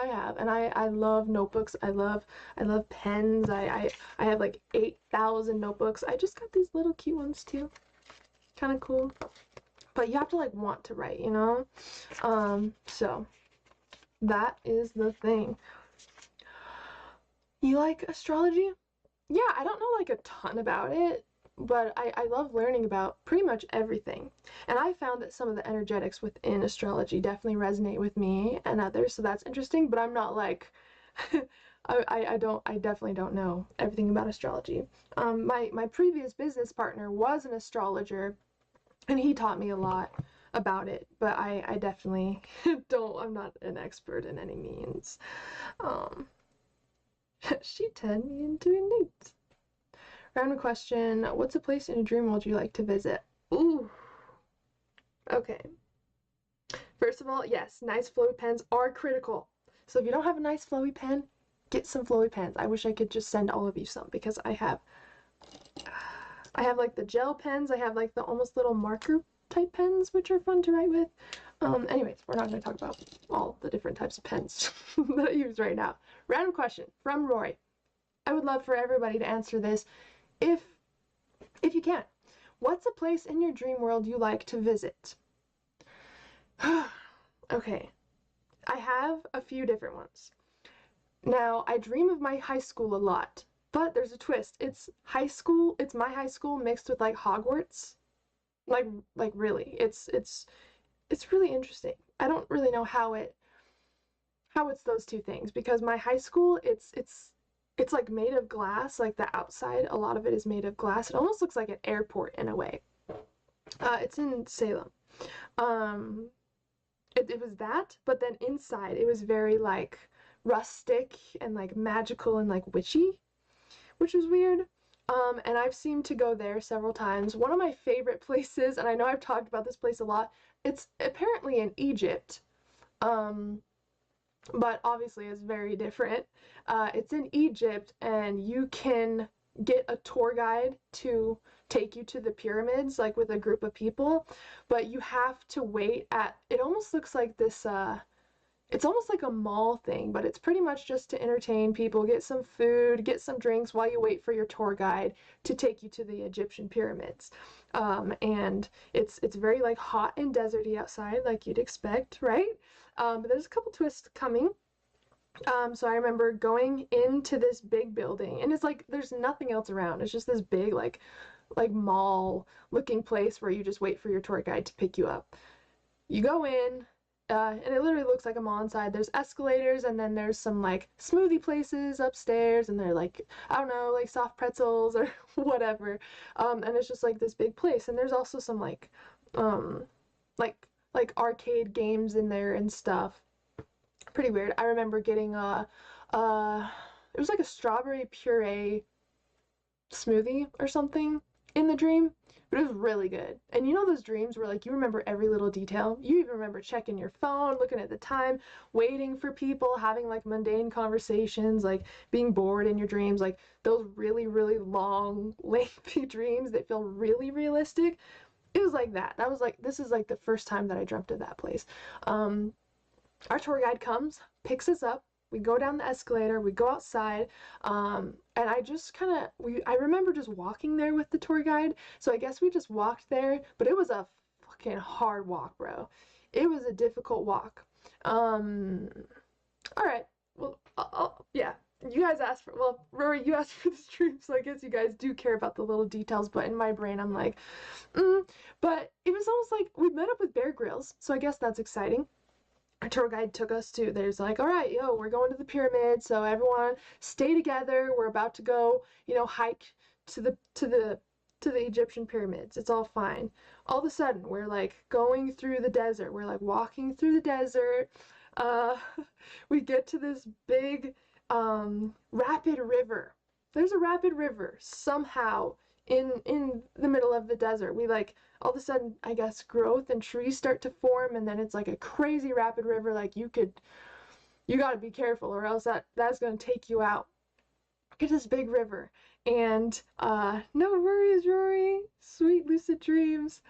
have, and I love notebooks. I love pens. I have like 8,000 notebooks. I just got these little cute ones too. Kind of cool. But you have to like want to write, you know? So that is the thing. You like astrology? Yeah, I don't know like a ton about it, but I love learning about pretty much everything. And I found that some of the energetics within astrology definitely resonate with me and others, so that's interesting, but I'm not like, I definitely don't know everything about astrology. My previous business partner was an astrologer, and he taught me a lot about it, but I definitely I'm not an expert in any means. She turned me into a newt. Random question, what's a place in a dream world you like to visit? Ooh. Okay. First of all, yes, nice flowy pens are critical. So if you don't have a nice flowy pen, get some flowy pens. I wish I could just send all of you some because I have I have like the gel pens. I have like the almost little marker type pens, which are fun to write with. Anyways, we're not going to talk about all the different types of pens that I use right now. Random question from Roy. I would love for everybody to answer this if you can. What's a place in your dream world you like to visit? Okay, I have a few different ones. Now, I dream of my high school a lot, but there's a twist. It's high school, it's my high school mixed with like Hogwarts. Like really. It's really interesting. I don't really know how it's those two things, because my high school, it's like made of glass, like the outside, a lot of it is made of glass. It almost looks like an airport in a way. It's in Salem. It was that, but then inside it was very like rustic and like magical and like witchy, which was weird. And I've seemed to go there several times. One of my favorite places, and I know I've talked about this place a lot, it's apparently in Egypt. But obviously it's very different. It's in Egypt, and you can get a tour guide to take you to the pyramids, like with a group of people, but you have to wait at, it almost looks like this, it's almost like a mall thing, but it's pretty much just to entertain people, get some food, get some drinks while you wait for your tour guide to take you to the Egyptian pyramids. And it's very like hot and deserty outside, like you'd expect, right? But there's a couple twists coming. So I remember going into this big building, and it's like there's nothing else around. It's just this big like mall looking place where you just wait for your tour guide to pick you up. You go in, and it literally looks like a mall inside. There's escalators, and then there's some like smoothie places upstairs, and they're like, I don't know, like soft pretzels or whatever. And it's just like this big place, and there's also some like arcade games in there and stuff. Pretty weird. I remember getting it was like a strawberry puree smoothie or something in the dream, but it was really good. And you know those dreams where like you remember every little detail? You even remember checking your phone, looking at the time, waiting for people, having like mundane conversations, like being bored in your dreams, like those really, really long, lengthy dreams that feel really realistic. It was like that. That was like, this is like the first time that I dreamt of that place. Our tour guide comes, picks us up, we go down the escalator, we go outside, and I just I remember just walking there with the tour guide, so I guess we just walked there, but it was a fucking hard walk, bro. It was a difficult walk. Alright, well, yeah, you guys asked for, well, Rory, you asked for the stream, so I guess you guys do care about the little details, but in my brain, I'm like, but it was almost like we met up with Bear Grylls, so I guess that's exciting. Our tour guide took us to, there's like, all right, yo, we're going to the pyramid, so everyone stay together. We're about to go, you know, hike to the Egyptian pyramids. It's all fine. All of a sudden, we're like going through the desert. We're like walking through the desert. We get to this big rapid river. There's a rapid river somehow in the middle of the desert. We like, all of a sudden, I guess, growth and trees start to form, and then it's like a crazy rapid river. Like you gotta be careful, or else that's gonna take you out. Get this big river, and no worries, Rory, sweet lucid dreams.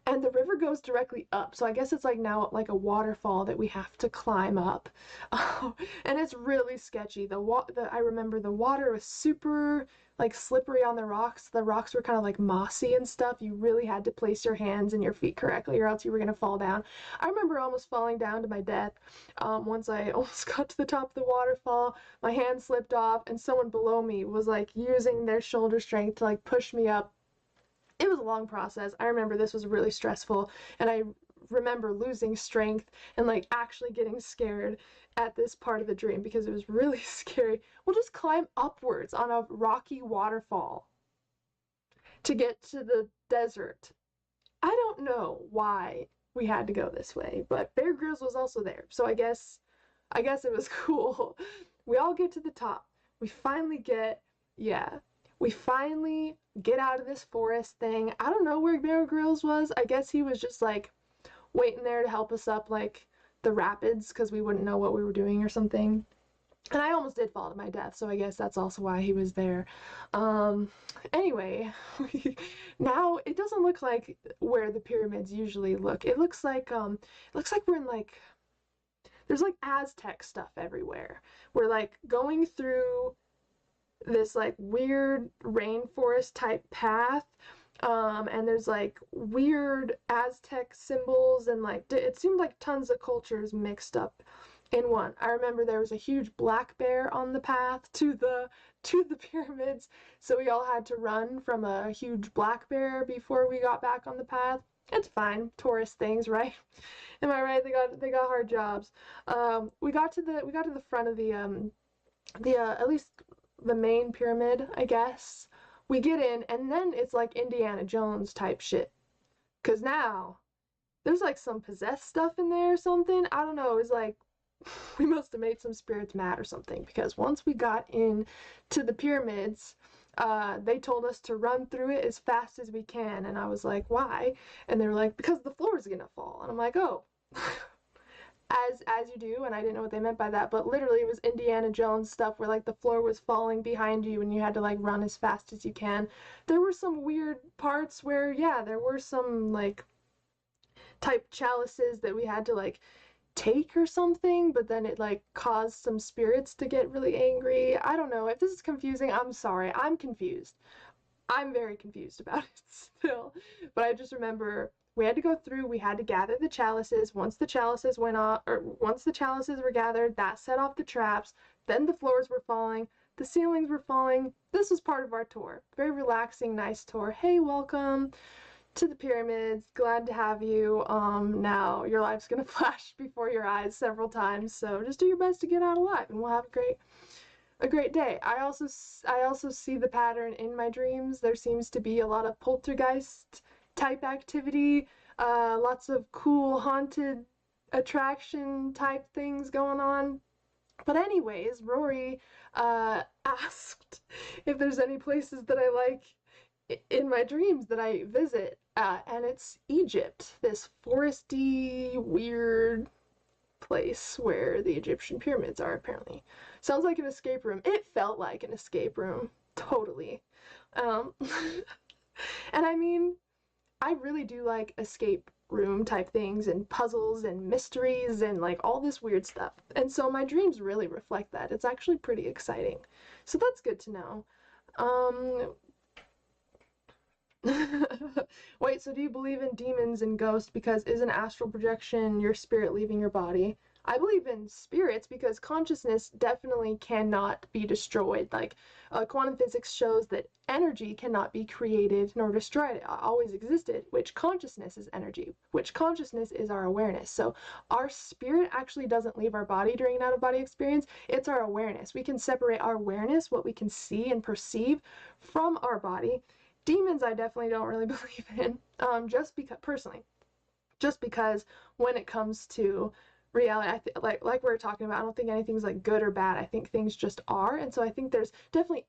And the river goes directly up, so I guess it's like now like a waterfall that we have to climb up. And it's really sketchy. I remember the water was super like slippery on the rocks. The rocks were kind of like mossy and stuff. You really had to place your hands and your feet correctly, or else you were gonna fall down. I remember almost falling down to my death. Once I almost got to the top of the waterfall, my hand slipped off, and someone below me was like using their shoulder strength to like push me up. It was a long process. I remember this was really stressful, and I remember losing strength and like actually getting scared at this part of the dream because it was really scary. We'll just climb upwards on a rocky waterfall to get to the desert. I don't know why we had to go this way, but Bear Grylls was also there, so I guess it was cool. We all get to the top. We finally get out of this forest thing. I don't know where Bear Grylls was. I guess he was just like waiting there to help us up like the rapids because we wouldn't know what we were doing or something. And I almost did fall to my death, so I guess that's also why he was there. Anyway, now it doesn't look like where the pyramids usually look. It looks like we're in like, there's like Aztec stuff everywhere. We're like going through this like weird rainforest type path, and there's like weird Aztec symbols, and like it seemed like tons of cultures mixed up in one. I remember there was a huge black bear on the path to the pyramids, so we all had to run from a huge black bear before we got back on the path. It's fine, tourist things, right? Am I right? They got hard jobs. We got to the front of the at least the main pyramid, I guess. We get in, and then it's like Indiana Jones type shit. 'Cause now there's like some possessed stuff in there or something. I don't know. It's like we must have made some spirits mad or something, because once we got in to the pyramids, they told us to run through it as fast as we can, and I was like, why? And they were like, because the floor is gonna fall. And I'm like, oh. As you do, and I didn't know what they meant by that, but literally it was Indiana Jones stuff where like the floor was falling behind you and you had to like run as fast as you can. There were some weird parts where, yeah, there were some like type chalices that we had to like take or something, but then it like caused some spirits to get really angry. I don't know. If this is confusing, I'm sorry. I'm confused. I'm very confused about it still. But I just remember we had to go through, we had to gather the chalices. Once the chalices went off, or once the chalices were gathered, that set off the traps. Then the floors were falling, the ceilings were falling. This was part of our tour. Very relaxing, nice tour. Hey, welcome to the pyramids. Glad to have you. Now your life's gonna flash before your eyes several times, so just do your best to get out alive, and we'll have a great day. I also see the pattern in my dreams. There seems to be a lot of poltergeist type activity, lots of cool haunted attraction type things going on. But anyways, Rory asked if there's any places that I like in my dreams that I visit, and it's Egypt, this foresty, weird place where the Egyptian pyramids are, apparently. Sounds like an escape room. It felt like an escape room, totally. Um, and I mean, I really do like escape room type things and puzzles and mysteries and like all this weird stuff. And so my dreams really reflect that. It's actually pretty exciting. So that's good to know. Wait, so do you believe in demons and ghosts? Because isn't astral projection your spirit leaving your body? I believe in spirits because consciousness definitely cannot be destroyed. Like, quantum physics shows that energy cannot be created nor destroyed. It always existed, which consciousness is energy, which consciousness is our awareness. So our spirit actually doesn't leave our body during an out-of-body experience. It's our awareness. We can separate our awareness, what we can see and perceive, from our body. Demons I definitely don't really believe in, just because, personally, just because when it comes to reality, like we were talking about, I don't think anything's like good or bad. I think things just are, and so I think there's definitely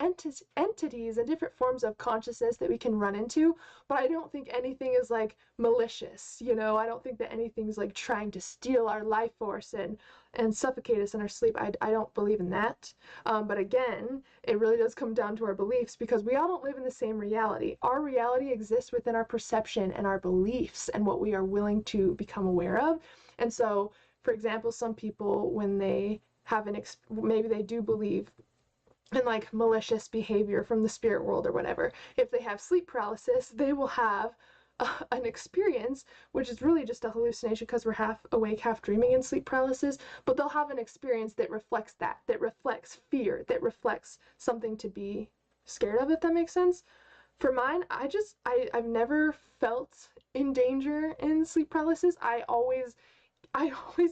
entities and different forms of consciousness that we can run into, but I don't think anything is like malicious, you know? I don't think that anything's like trying to steal our life force and suffocate us in our sleep. I don't believe in that. But again, it really does come down to our beliefs, because we all don't live in the same reality. Our reality exists within our perception and our beliefs and what we are willing to become aware of. And so, for example, some people, when they have maybe they do believe in like malicious behavior from the spirit world or whatever. If they have sleep paralysis, they will have an experience, which is really just a hallucination because we're half awake, half dreaming in sleep paralysis, but they'll have an experience that reflects that reflects fear, that reflects something to be scared of, if that makes sense. For mine, I've never felt in danger in sleep paralysis. I always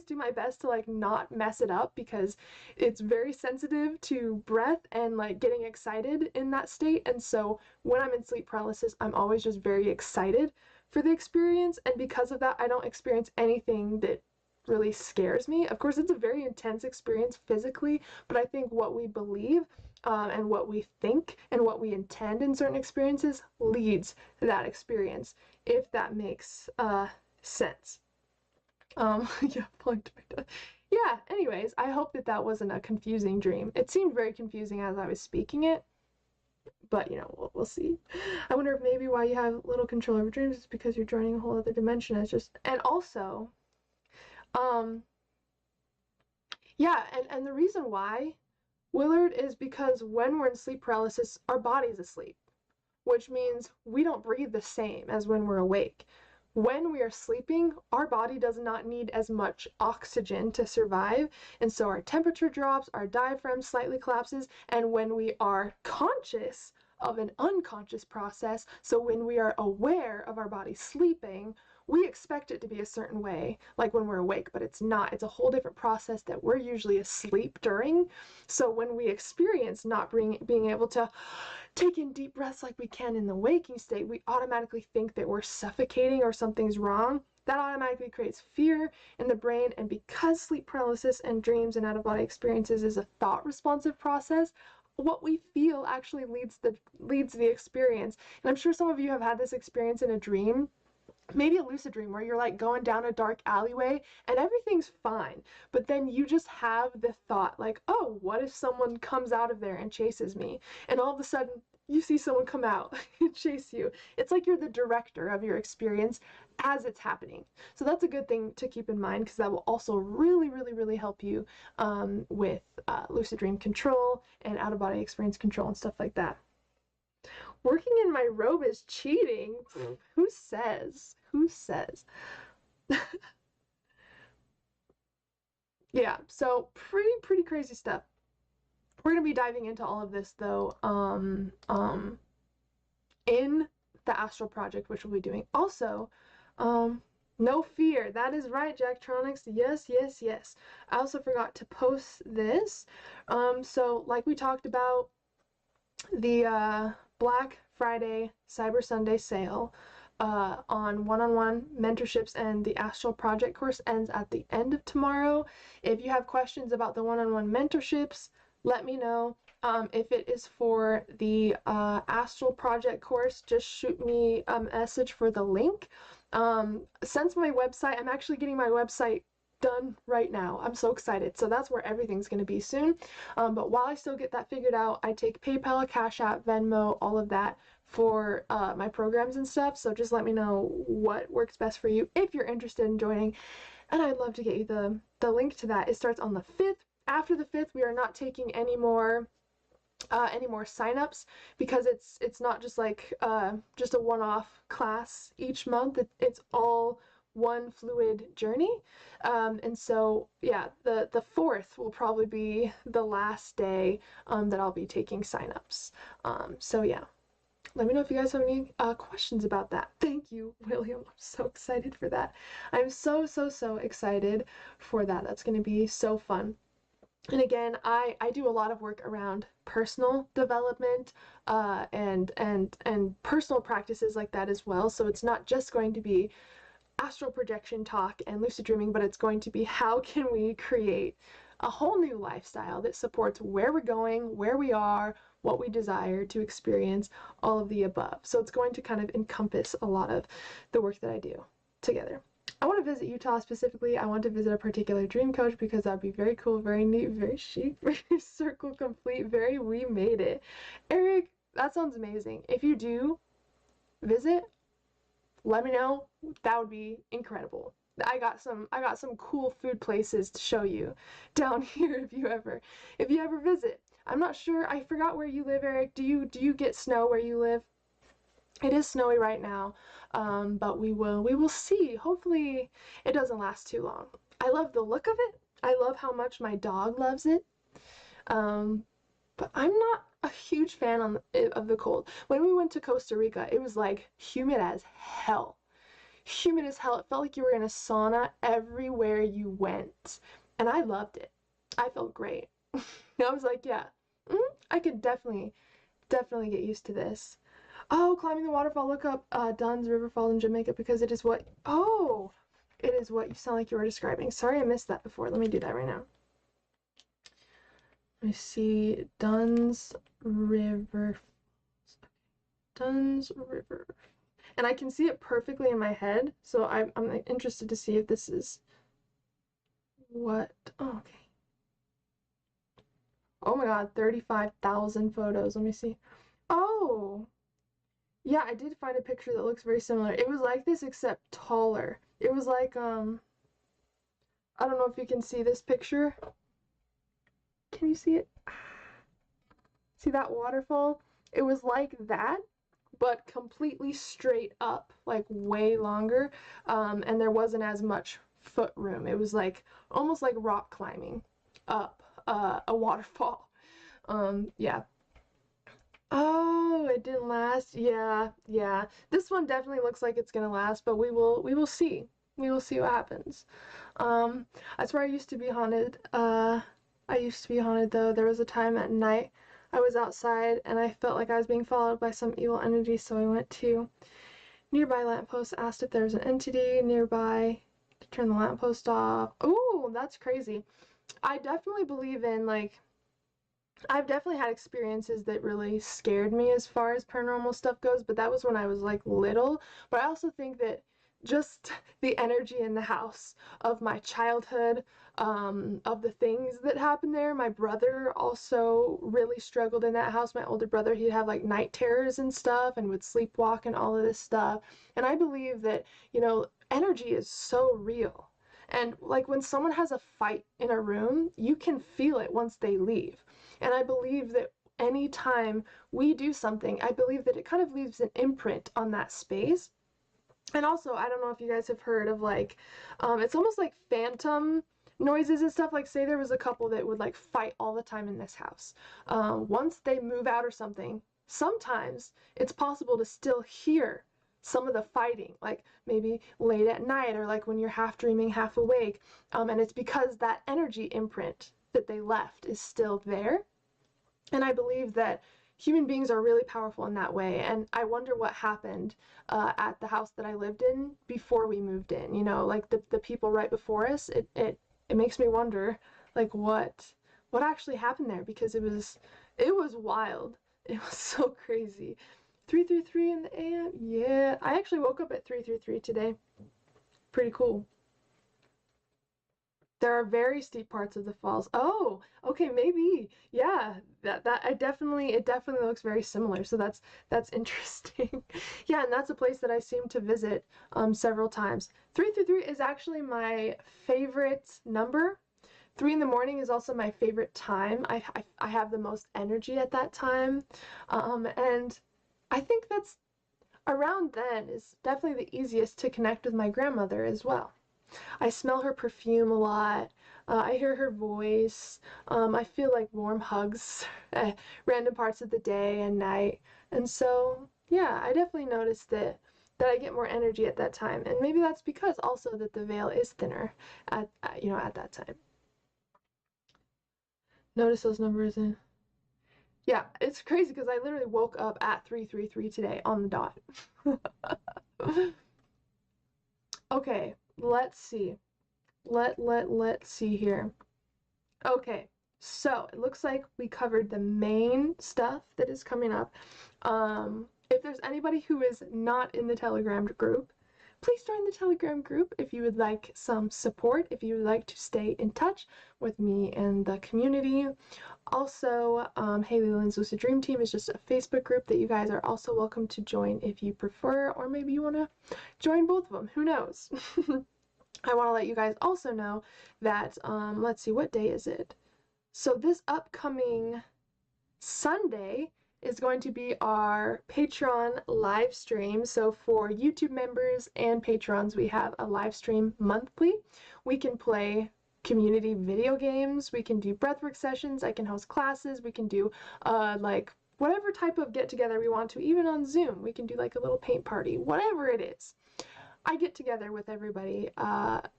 do my best to like not mess it up, because it's very sensitive to breath and like getting excited in that state. And so when I'm in sleep paralysis, I'm always just very excited for the experience. And because of that, I don't experience anything that really scares me. Of course, it's a very intense experience physically, but I think what we believe and what we think and what we intend in certain experiences leads to that experience, if that makes sense. Yeah, plugged my dog. Yeah, anyways, I hope that that wasn't a confusing dream. It seemed very confusing as I was speaking it, but you know, we'll see. I wonder if maybe why you have little control over dreams is because you're joining a whole other dimension. It's just, and also, um, yeah, and the reason why, Willard, is because when we're in sleep paralysis, our body's asleep, which means we don't breathe the same as when we're awake. When we are sleeping, our body does not need as much oxygen to survive, and so our temperature drops, our diaphragm slightly collapses, and when we are conscious of an unconscious process, so when we are aware of our body sleeping, we expect it to be a certain way, like when we're awake, but it's not. It's a whole different process that we're usually asleep during. So when we experience not being able to take in deep breaths like we can in the waking state, we automatically think that we're suffocating or something's wrong. That automatically creates fear in the brain, and because sleep paralysis and dreams and out-of-body experiences is a thought-responsive process, what we feel actually leads the experience. And I'm sure some of you have had this experience in a dream, maybe a lucid dream, where you're like going down a dark alleyway and everything's fine, but then you just have the thought like, oh, what if someone comes out of there and chases me? And all of a sudden you see someone come out and chase you. It's like you're the director of your experience as it's happening. So that's a good thing to keep in mind, because that will also really help you with lucid dream control and out-of-body experience control and stuff like that. Working in my robe is cheating. Who says? Who says? Yeah, so pretty crazy stuff. We're gonna be diving into all of this though, in the Astral Project, which we'll be doing. Also, no fear. That is right, Jacktronics. Yes. I also forgot to post this. So like we talked about, the Black Friday Cyber Sunday sale on one-on-one mentorships and the Astral Project course ends at the end of tomorrow. If you have questions about the one-on-one mentorships, let me know. If it is for the Astral Project course, just shoot me a message for the link. Since my website, I'm actually getting my website done right now. I'm so excited. So that's where everything's going to be soon. But while I still get that figured out, I take PayPal, Cash App, Venmo, all of that for my programs and stuff. So just let me know what works best for you if you're interested in joining. And I'd love to get you the link to that. It starts on the 5th. After the 5th, we are not taking any more signups, because it's not just like just a one-off class each month. It's all one fluid journey, and so yeah, the 4th will probably be the last day that I'll be taking signups. So yeah, let me know if you guys have any questions about that. Thank you, William. I'm so excited for that. I'm so excited for that. That's going to be so fun. And again, I do a lot of work around personal development and personal practices like that as well. So it's not just going to be astral projection talk and lucid dreaming, but it's going to be how can we create a whole new lifestyle that supports where we're going, where we are, what we desire to experience, all of the above. So it's going to kind of encompass a lot of the work that I do together. I want to visit Utah specifically. I want to visit a particular dream coach because that'd be very cool, very neat, very chic, very circle complete, very we made it. Eric, that sounds amazing. If you do visit, let me know. That would be incredible. I got some cool food places to show you down here if you ever visit. I'm not sure. I forgot where you live, Eric. Do you get snow where you live? It is snowy right now, but we will see. Hopefully it doesn't last too long. I love the look of it. I love how much my dog loves it. But I'm not a huge fan of the cold. When we went to Costa Rica, it was like humid as hell. Humid as hell. It felt like you were in a sauna everywhere you went. And I loved it. I felt great. I was like, yeah, I could definitely get used to this. Oh, climbing the waterfall. Look up Dunn's Riverfall in Jamaica, because it is what you sound like you were describing. Sorry I missed that before. Let me do that right now. Let me see. Dunn's River. Dunn's River. And I can see it perfectly in my head, so I'm interested to see if this is What? Oh, okay. Oh my god, 35,000 photos. Let me see. Oh, yeah, I did find a picture that looks very similar. It was like this except taller. It was like, I don't know if you can see this picture. Can you see it? See that waterfall? It was like that, but completely straight up, like way longer, and there wasn't as much foot room. It was like almost like rock climbing up a waterfall. Yeah. Oh, it didn't last. Yeah, yeah. This one definitely looks like it's gonna last, but we will see. We will see what happens. Um, that's where I used to be haunted. I used to be haunted though. There was a time at night I was outside and I felt like I was being followed by some evil entity, so I went to nearby lamppost, asked if there was an entity nearby to turn the lamppost off. Oh, that's crazy. I definitely believe in like I've definitely had experiences that really scared me as far as paranormal stuff goes, but that was when I was like little. But I also think that just the energy in the house of my childhood, of the things that happened there. My brother also really struggled in that house. My older brother, he'd have like night terrors and stuff and would sleepwalk and all of this stuff. And I believe that, energy is so real. And like when someone has a fight in a room, you can feel it once they leave. And I believe that anytime we do something, I believe that it kind of leaves an imprint on that space. And also, I don't know if you guys have heard of like, it's almost like phantom noises and stuff. Like, say there was a couple that would like fight all the time in this house. Once they move out or something, sometimes it's possible to still hear some of the fighting, like maybe late at night or like when you're half dreaming, half awake. And it's because that energy imprint that they left is still there. And I believe that human beings are really powerful in that way. And I wonder what happened at the house that I lived in before we moved in. Like the people right before us. It makes me wonder, like what actually happened there, because it was wild. It was so crazy. 3:33 in the AM. Yeah, I actually woke up at 3:33 today. Pretty cool. There are very steep parts of the falls. Oh, okay, maybe. Yeah, that it definitely looks very similar. So that's interesting. Yeah, and that's a place that I seem to visit several times. 333 is actually my favorite number. 3 in the morning is also my favorite time. I have the most energy at that time. And I think that's around then is definitely the easiest to connect with my grandmother as well. I smell her perfume a lot. I hear her voice. I feel like warm hugs at random parts of the day and night. And so, yeah, I definitely noticed that I get more energy at that time. And maybe that's because also that the veil is thinner at that time. Notice those numbers in. Yeah, it's crazy because I literally woke up at 3:33 today on the dot. Okay, let's see. Let's see here. Okay, so it looks like we covered the main stuff that is coming up. If there's anybody who is not in the Telegram group, please join the Telegram group if you would like some support, if you would like to stay in touch with me and the community. Also, Haylee Lynn's Lucid Dream Team is just a Facebook group that you guys are also welcome to join if you prefer, or maybe you want to join both of them. Who knows? I want to let you guys also know that, let's see, what day is it? So this upcoming Sunday is going to be our Patreon live stream. So for YouTube members and patrons, we have a live stream monthly. We can play community video games, we can do breathwork sessions, I can host classes, we can do like whatever type of get together we want to, even on Zoom. We can do like a little paint party, whatever it is. I get together with everybody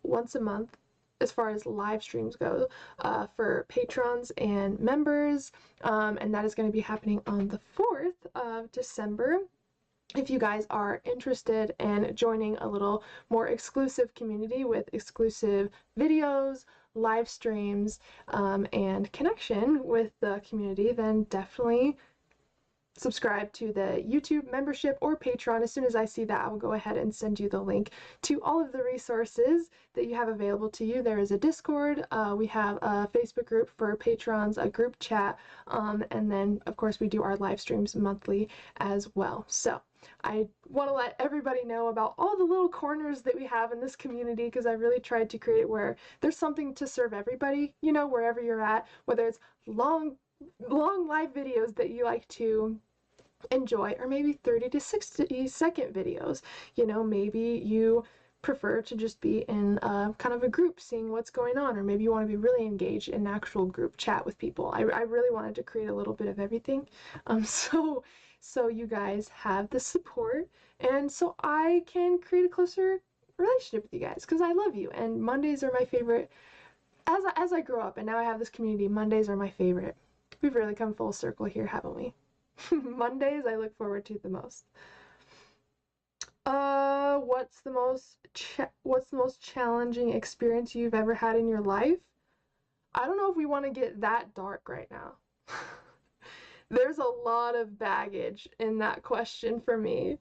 once a month as far as live streams go for patrons and members, and that is going to be happening on the 4th of December. If you guys are interested in joining a little more exclusive community with exclusive videos, live streams, and connection with the community, then definitely subscribe to the YouTube membership or Patreon, as soon as I see that, I will go ahead and send you the link to all of the resources that you have available to you. There is a Discord, we have a Facebook group for patrons, a group chat, and then of course we do our live streams monthly as well. So I want to let everybody know about all the little corners that we have in this community, because I really tried to create where there's something to serve everybody, you know, wherever you're at, whether it's long live videos that you like to enjoy, or maybe 30 to 60-second videos. You know, maybe you prefer to just be in kind of a group seeing what's going on, or maybe you want to be really engaged in actual group chat with people. I really wanted to create a little bit of everything, so you guys have the support, and so I can create a closer relationship with you guys, because I love you, and Mondays are my favorite. As I grow up and now I have this community, Mondays are my favorite. We've really come full circle here, haven't we? Mondays I look forward to the most. What's the most challenging experience you've ever had in your life? I don't know if we want to get that dark right now. There's a lot of baggage in that question for me.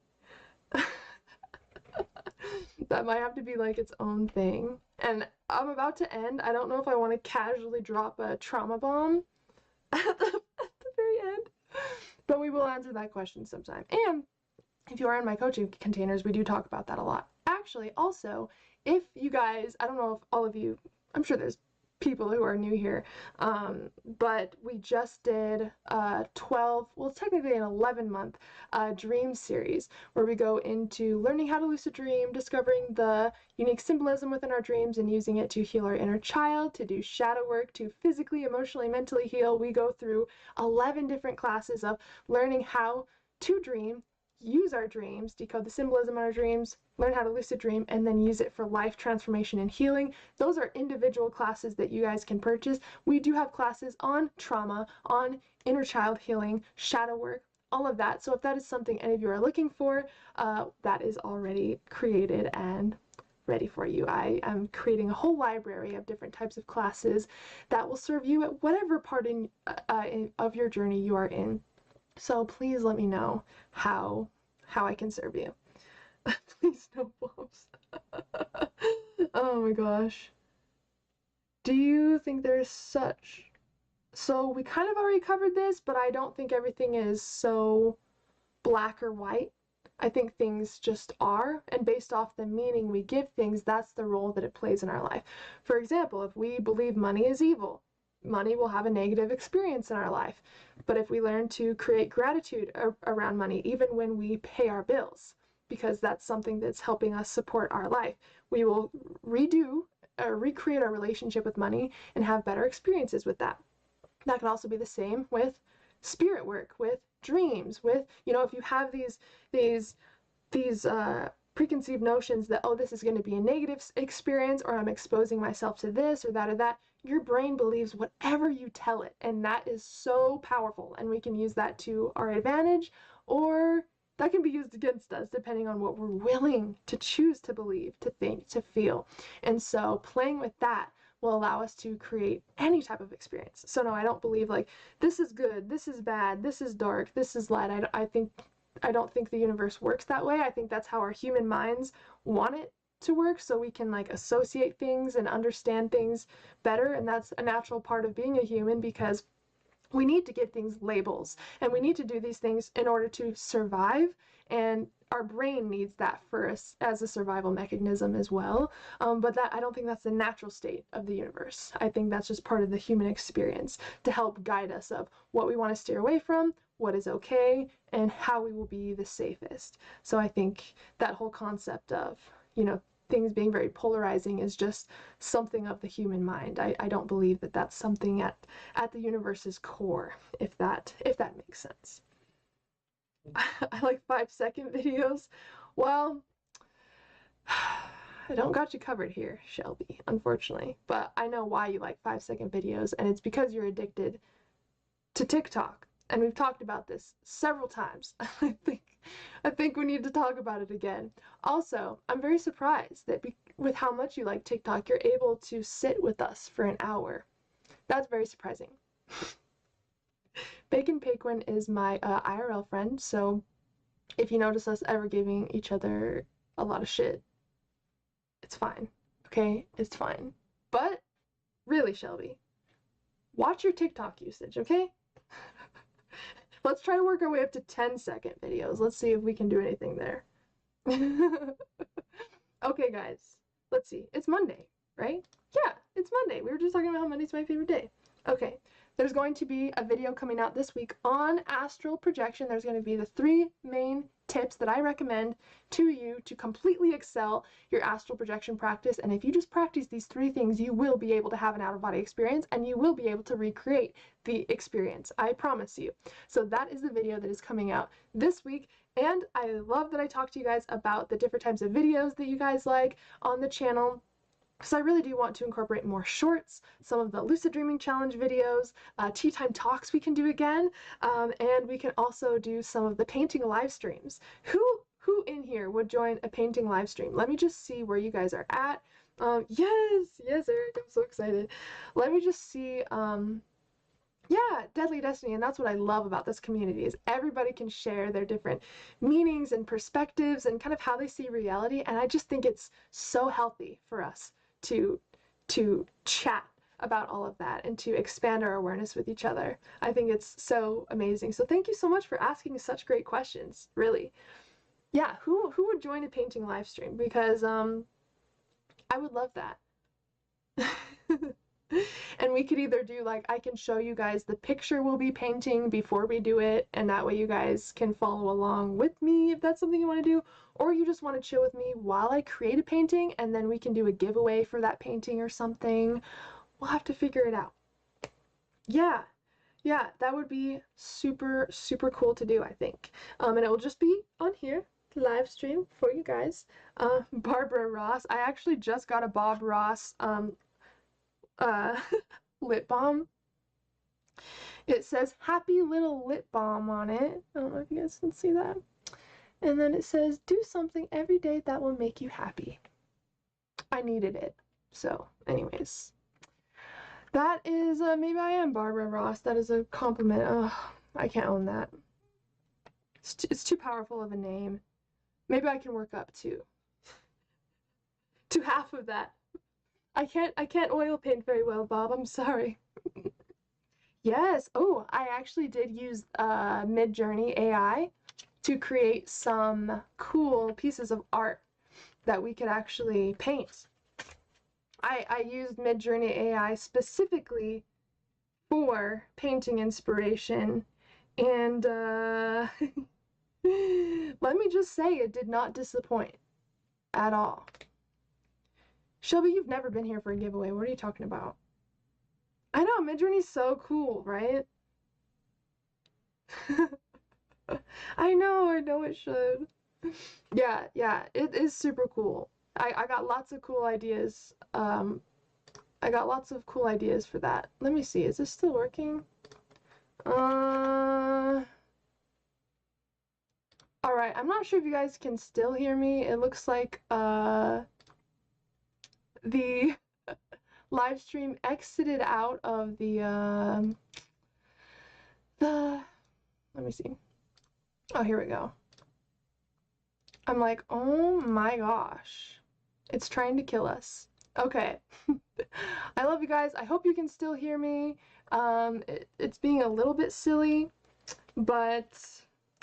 That might have to be like its own thing. And I'm about to end. I don't know if I want to casually drop a trauma bomb at the very end, but we will answer that question sometime. And if you are in my coaching containers, we do talk about that a lot. Actually, also, if you guys, I don't know if all of you, I'm sure there's people who are new here, but we just did 12, well, technically an 11-month dream series where we go into learning how to lucid dream, discovering the unique symbolism within our dreams and using it to heal our inner child, to do shadow work, to physically, emotionally, mentally heal. We go through 11 different classes of learning how to dream, use our dreams, decode the symbolism in our dreams, learn how to lucid dream, and then use it for life transformation and healing. Those are individual classes that you guys can purchase. We do have classes on trauma, on inner child healing, shadow work, all of that. So if that is something any of you are looking for, that is already created and ready for you. I am creating a whole library of different types of classes that will serve you at whatever part of your journey you are in. So please let me know how I can serve you. Please no bombs. Oh my gosh. Do you think there's so we kind of already covered this, but I don't think everything is so black or white. I think things just are, and based off the meaning we give things, that's the role that it plays in our life. For example, if we believe money is evil, money will have a negative experience in our life. But if we learn to create gratitude around money, even when we pay our bills, because that's something that's helping us support our life, we will recreate our relationship with money and have better experiences with that. That can also be the same with spirit work, with dreams, with, you know, if you have these preconceived notions that, oh, this is going to be a negative experience, or I'm exposing myself to this or that, your brain believes whatever you tell it, and that is so powerful, and we can use that to our advantage, or that can be used against us depending on what we're willing to choose to believe, to think, to feel. And so playing with that will allow us to create any type of experience. So no, I don't believe like this is good, this is bad, this is dark, this is light. I don't think the universe works that way. I think that's how our human minds want it to work, so we can like associate things and understand things better, and that's a natural part of being a human, because we need to give things labels, and we need to do these things in order to survive, and our brain needs that for us as a survival mechanism as well. But that, I don't think that's the natural state of the universe. I think that's just part of the human experience to help guide us of what we want to steer away from, what is okay, and how we will be the safest. So I think that whole concept of, you know, things being very polarizing is just something of the human mind. I don't believe that that's something at the universe's core, if that makes sense. I like 5-second videos. Well, I don't got you covered here, Shelby, unfortunately, but I know why you like 5-second videos, and it's because you're addicted to TikTok. And we've talked about this several times. I think we need to talk about it again. Also, I'm very surprised that with how much you like TikTok, you're able to sit with us for an hour. That's very surprising. Bacon Paquin is my IRL friend, so if you notice us ever giving each other a lot of shit, it's fine, okay? It's fine. But really, Shelby, watch your TikTok usage, okay? Let's try to work our way up to 10-second videos. Let's see if we can do anything there. Okay, guys, let's see. It's Monday, right? Yeah, it's Monday. We were just talking about how Monday's my favorite day. Okay, there's going to be a video coming out this week on astral projection. There's going to be the 3 main tips that I recommend to you to completely excel your astral projection practice. And if you just practice these 3 things, you will be able to have an out-of-body experience and you will be able to recreate the experience. I promise you. So that is the video that is coming out this week. And I love that I talked to you guys about the different types of videos that you guys like on the channel, because I really do want to incorporate more shorts, some of the Lucid Dreaming Challenge videos, tea time talks we can do again, and we can also do some of the painting live streams. Who in here would join a painting live stream? Let me just see where you guys are at. Yes, Eric, I'm so excited. Let me just see, yeah, Deadly Destiny, and that's what I love about this community is everybody can share their different meanings and perspectives and kind of how they see reality, and I just think it's so healthy for us to chat about all of that and to expand our awareness with each other. I think it's so amazing. So thank you so much for asking such great questions, really. Yeah, who would join a painting live stream? Because I would love that. And we could either do, like, I can show you guys the picture we'll be painting before we do it, and that way you guys can follow along with me if that's something you want to do, or you just want to chill with me while I create a painting, and then we can do a giveaway for that painting or something. We'll have to figure it out. Yeah, that would be super, super cool to do, I think. And it will just be on here, live stream for you guys. Barbara Ross, I actually just got a Bob Ross, lip balm. It says happy little lip balm on it. I don't know if you guys can see that. And then it says do something every day that will make you happy. I needed it. So anyways, that is maybe I am Barbara Ross. That is a compliment. Ugh, I can't own that. It's too powerful of a name. Maybe I can work up to half of that. I can't oil paint very well, Bob. I'm sorry. Yes. Oh, I actually did use Midjourney AI to create some cool pieces of art that we could actually paint. I used Midjourney AI specifically for painting inspiration, and let me just say it did not disappoint at all. Shelby, you've never been here for a giveaway. What are you talking about? I know, Midjourney's so cool, right? I know it should. Yeah, it is super cool. I got lots of cool ideas. I got lots of cool ideas for that. Let me see, is this still working? Alright, I'm not sure if you guys can still hear me. It looks like, the live stream exited out of the let me see. Oh, here we go. I'm like, oh my gosh, it's trying to kill us. Okay. I love you guys. I hope you can still hear me. It's being a little bit silly, but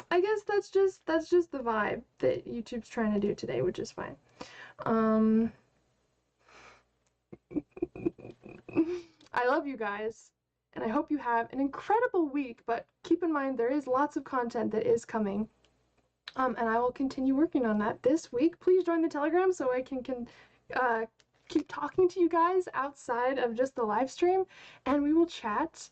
I guess that's just the vibe that YouTube's trying to do today, which is fine. I love you guys, and I hope you have an incredible week, but keep in mind there is lots of content that is coming, and I will continue working on that this week. Please join the Telegram so I can keep talking to you guys outside of just the live stream, and we will chat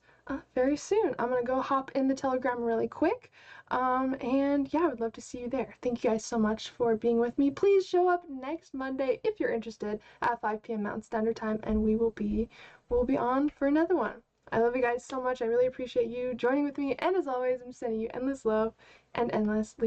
very soon. I'm gonna go hop in the Telegram really quick, and yeah, I would love to see you there. Thank you guys so much for being with me. Please show up next Monday if you're interested at 5 p.m. Mountain Standard Time, and we'll be on for another one. I love you guys so much. I really appreciate you joining with me, and as always, I'm sending you endless love and endless lucid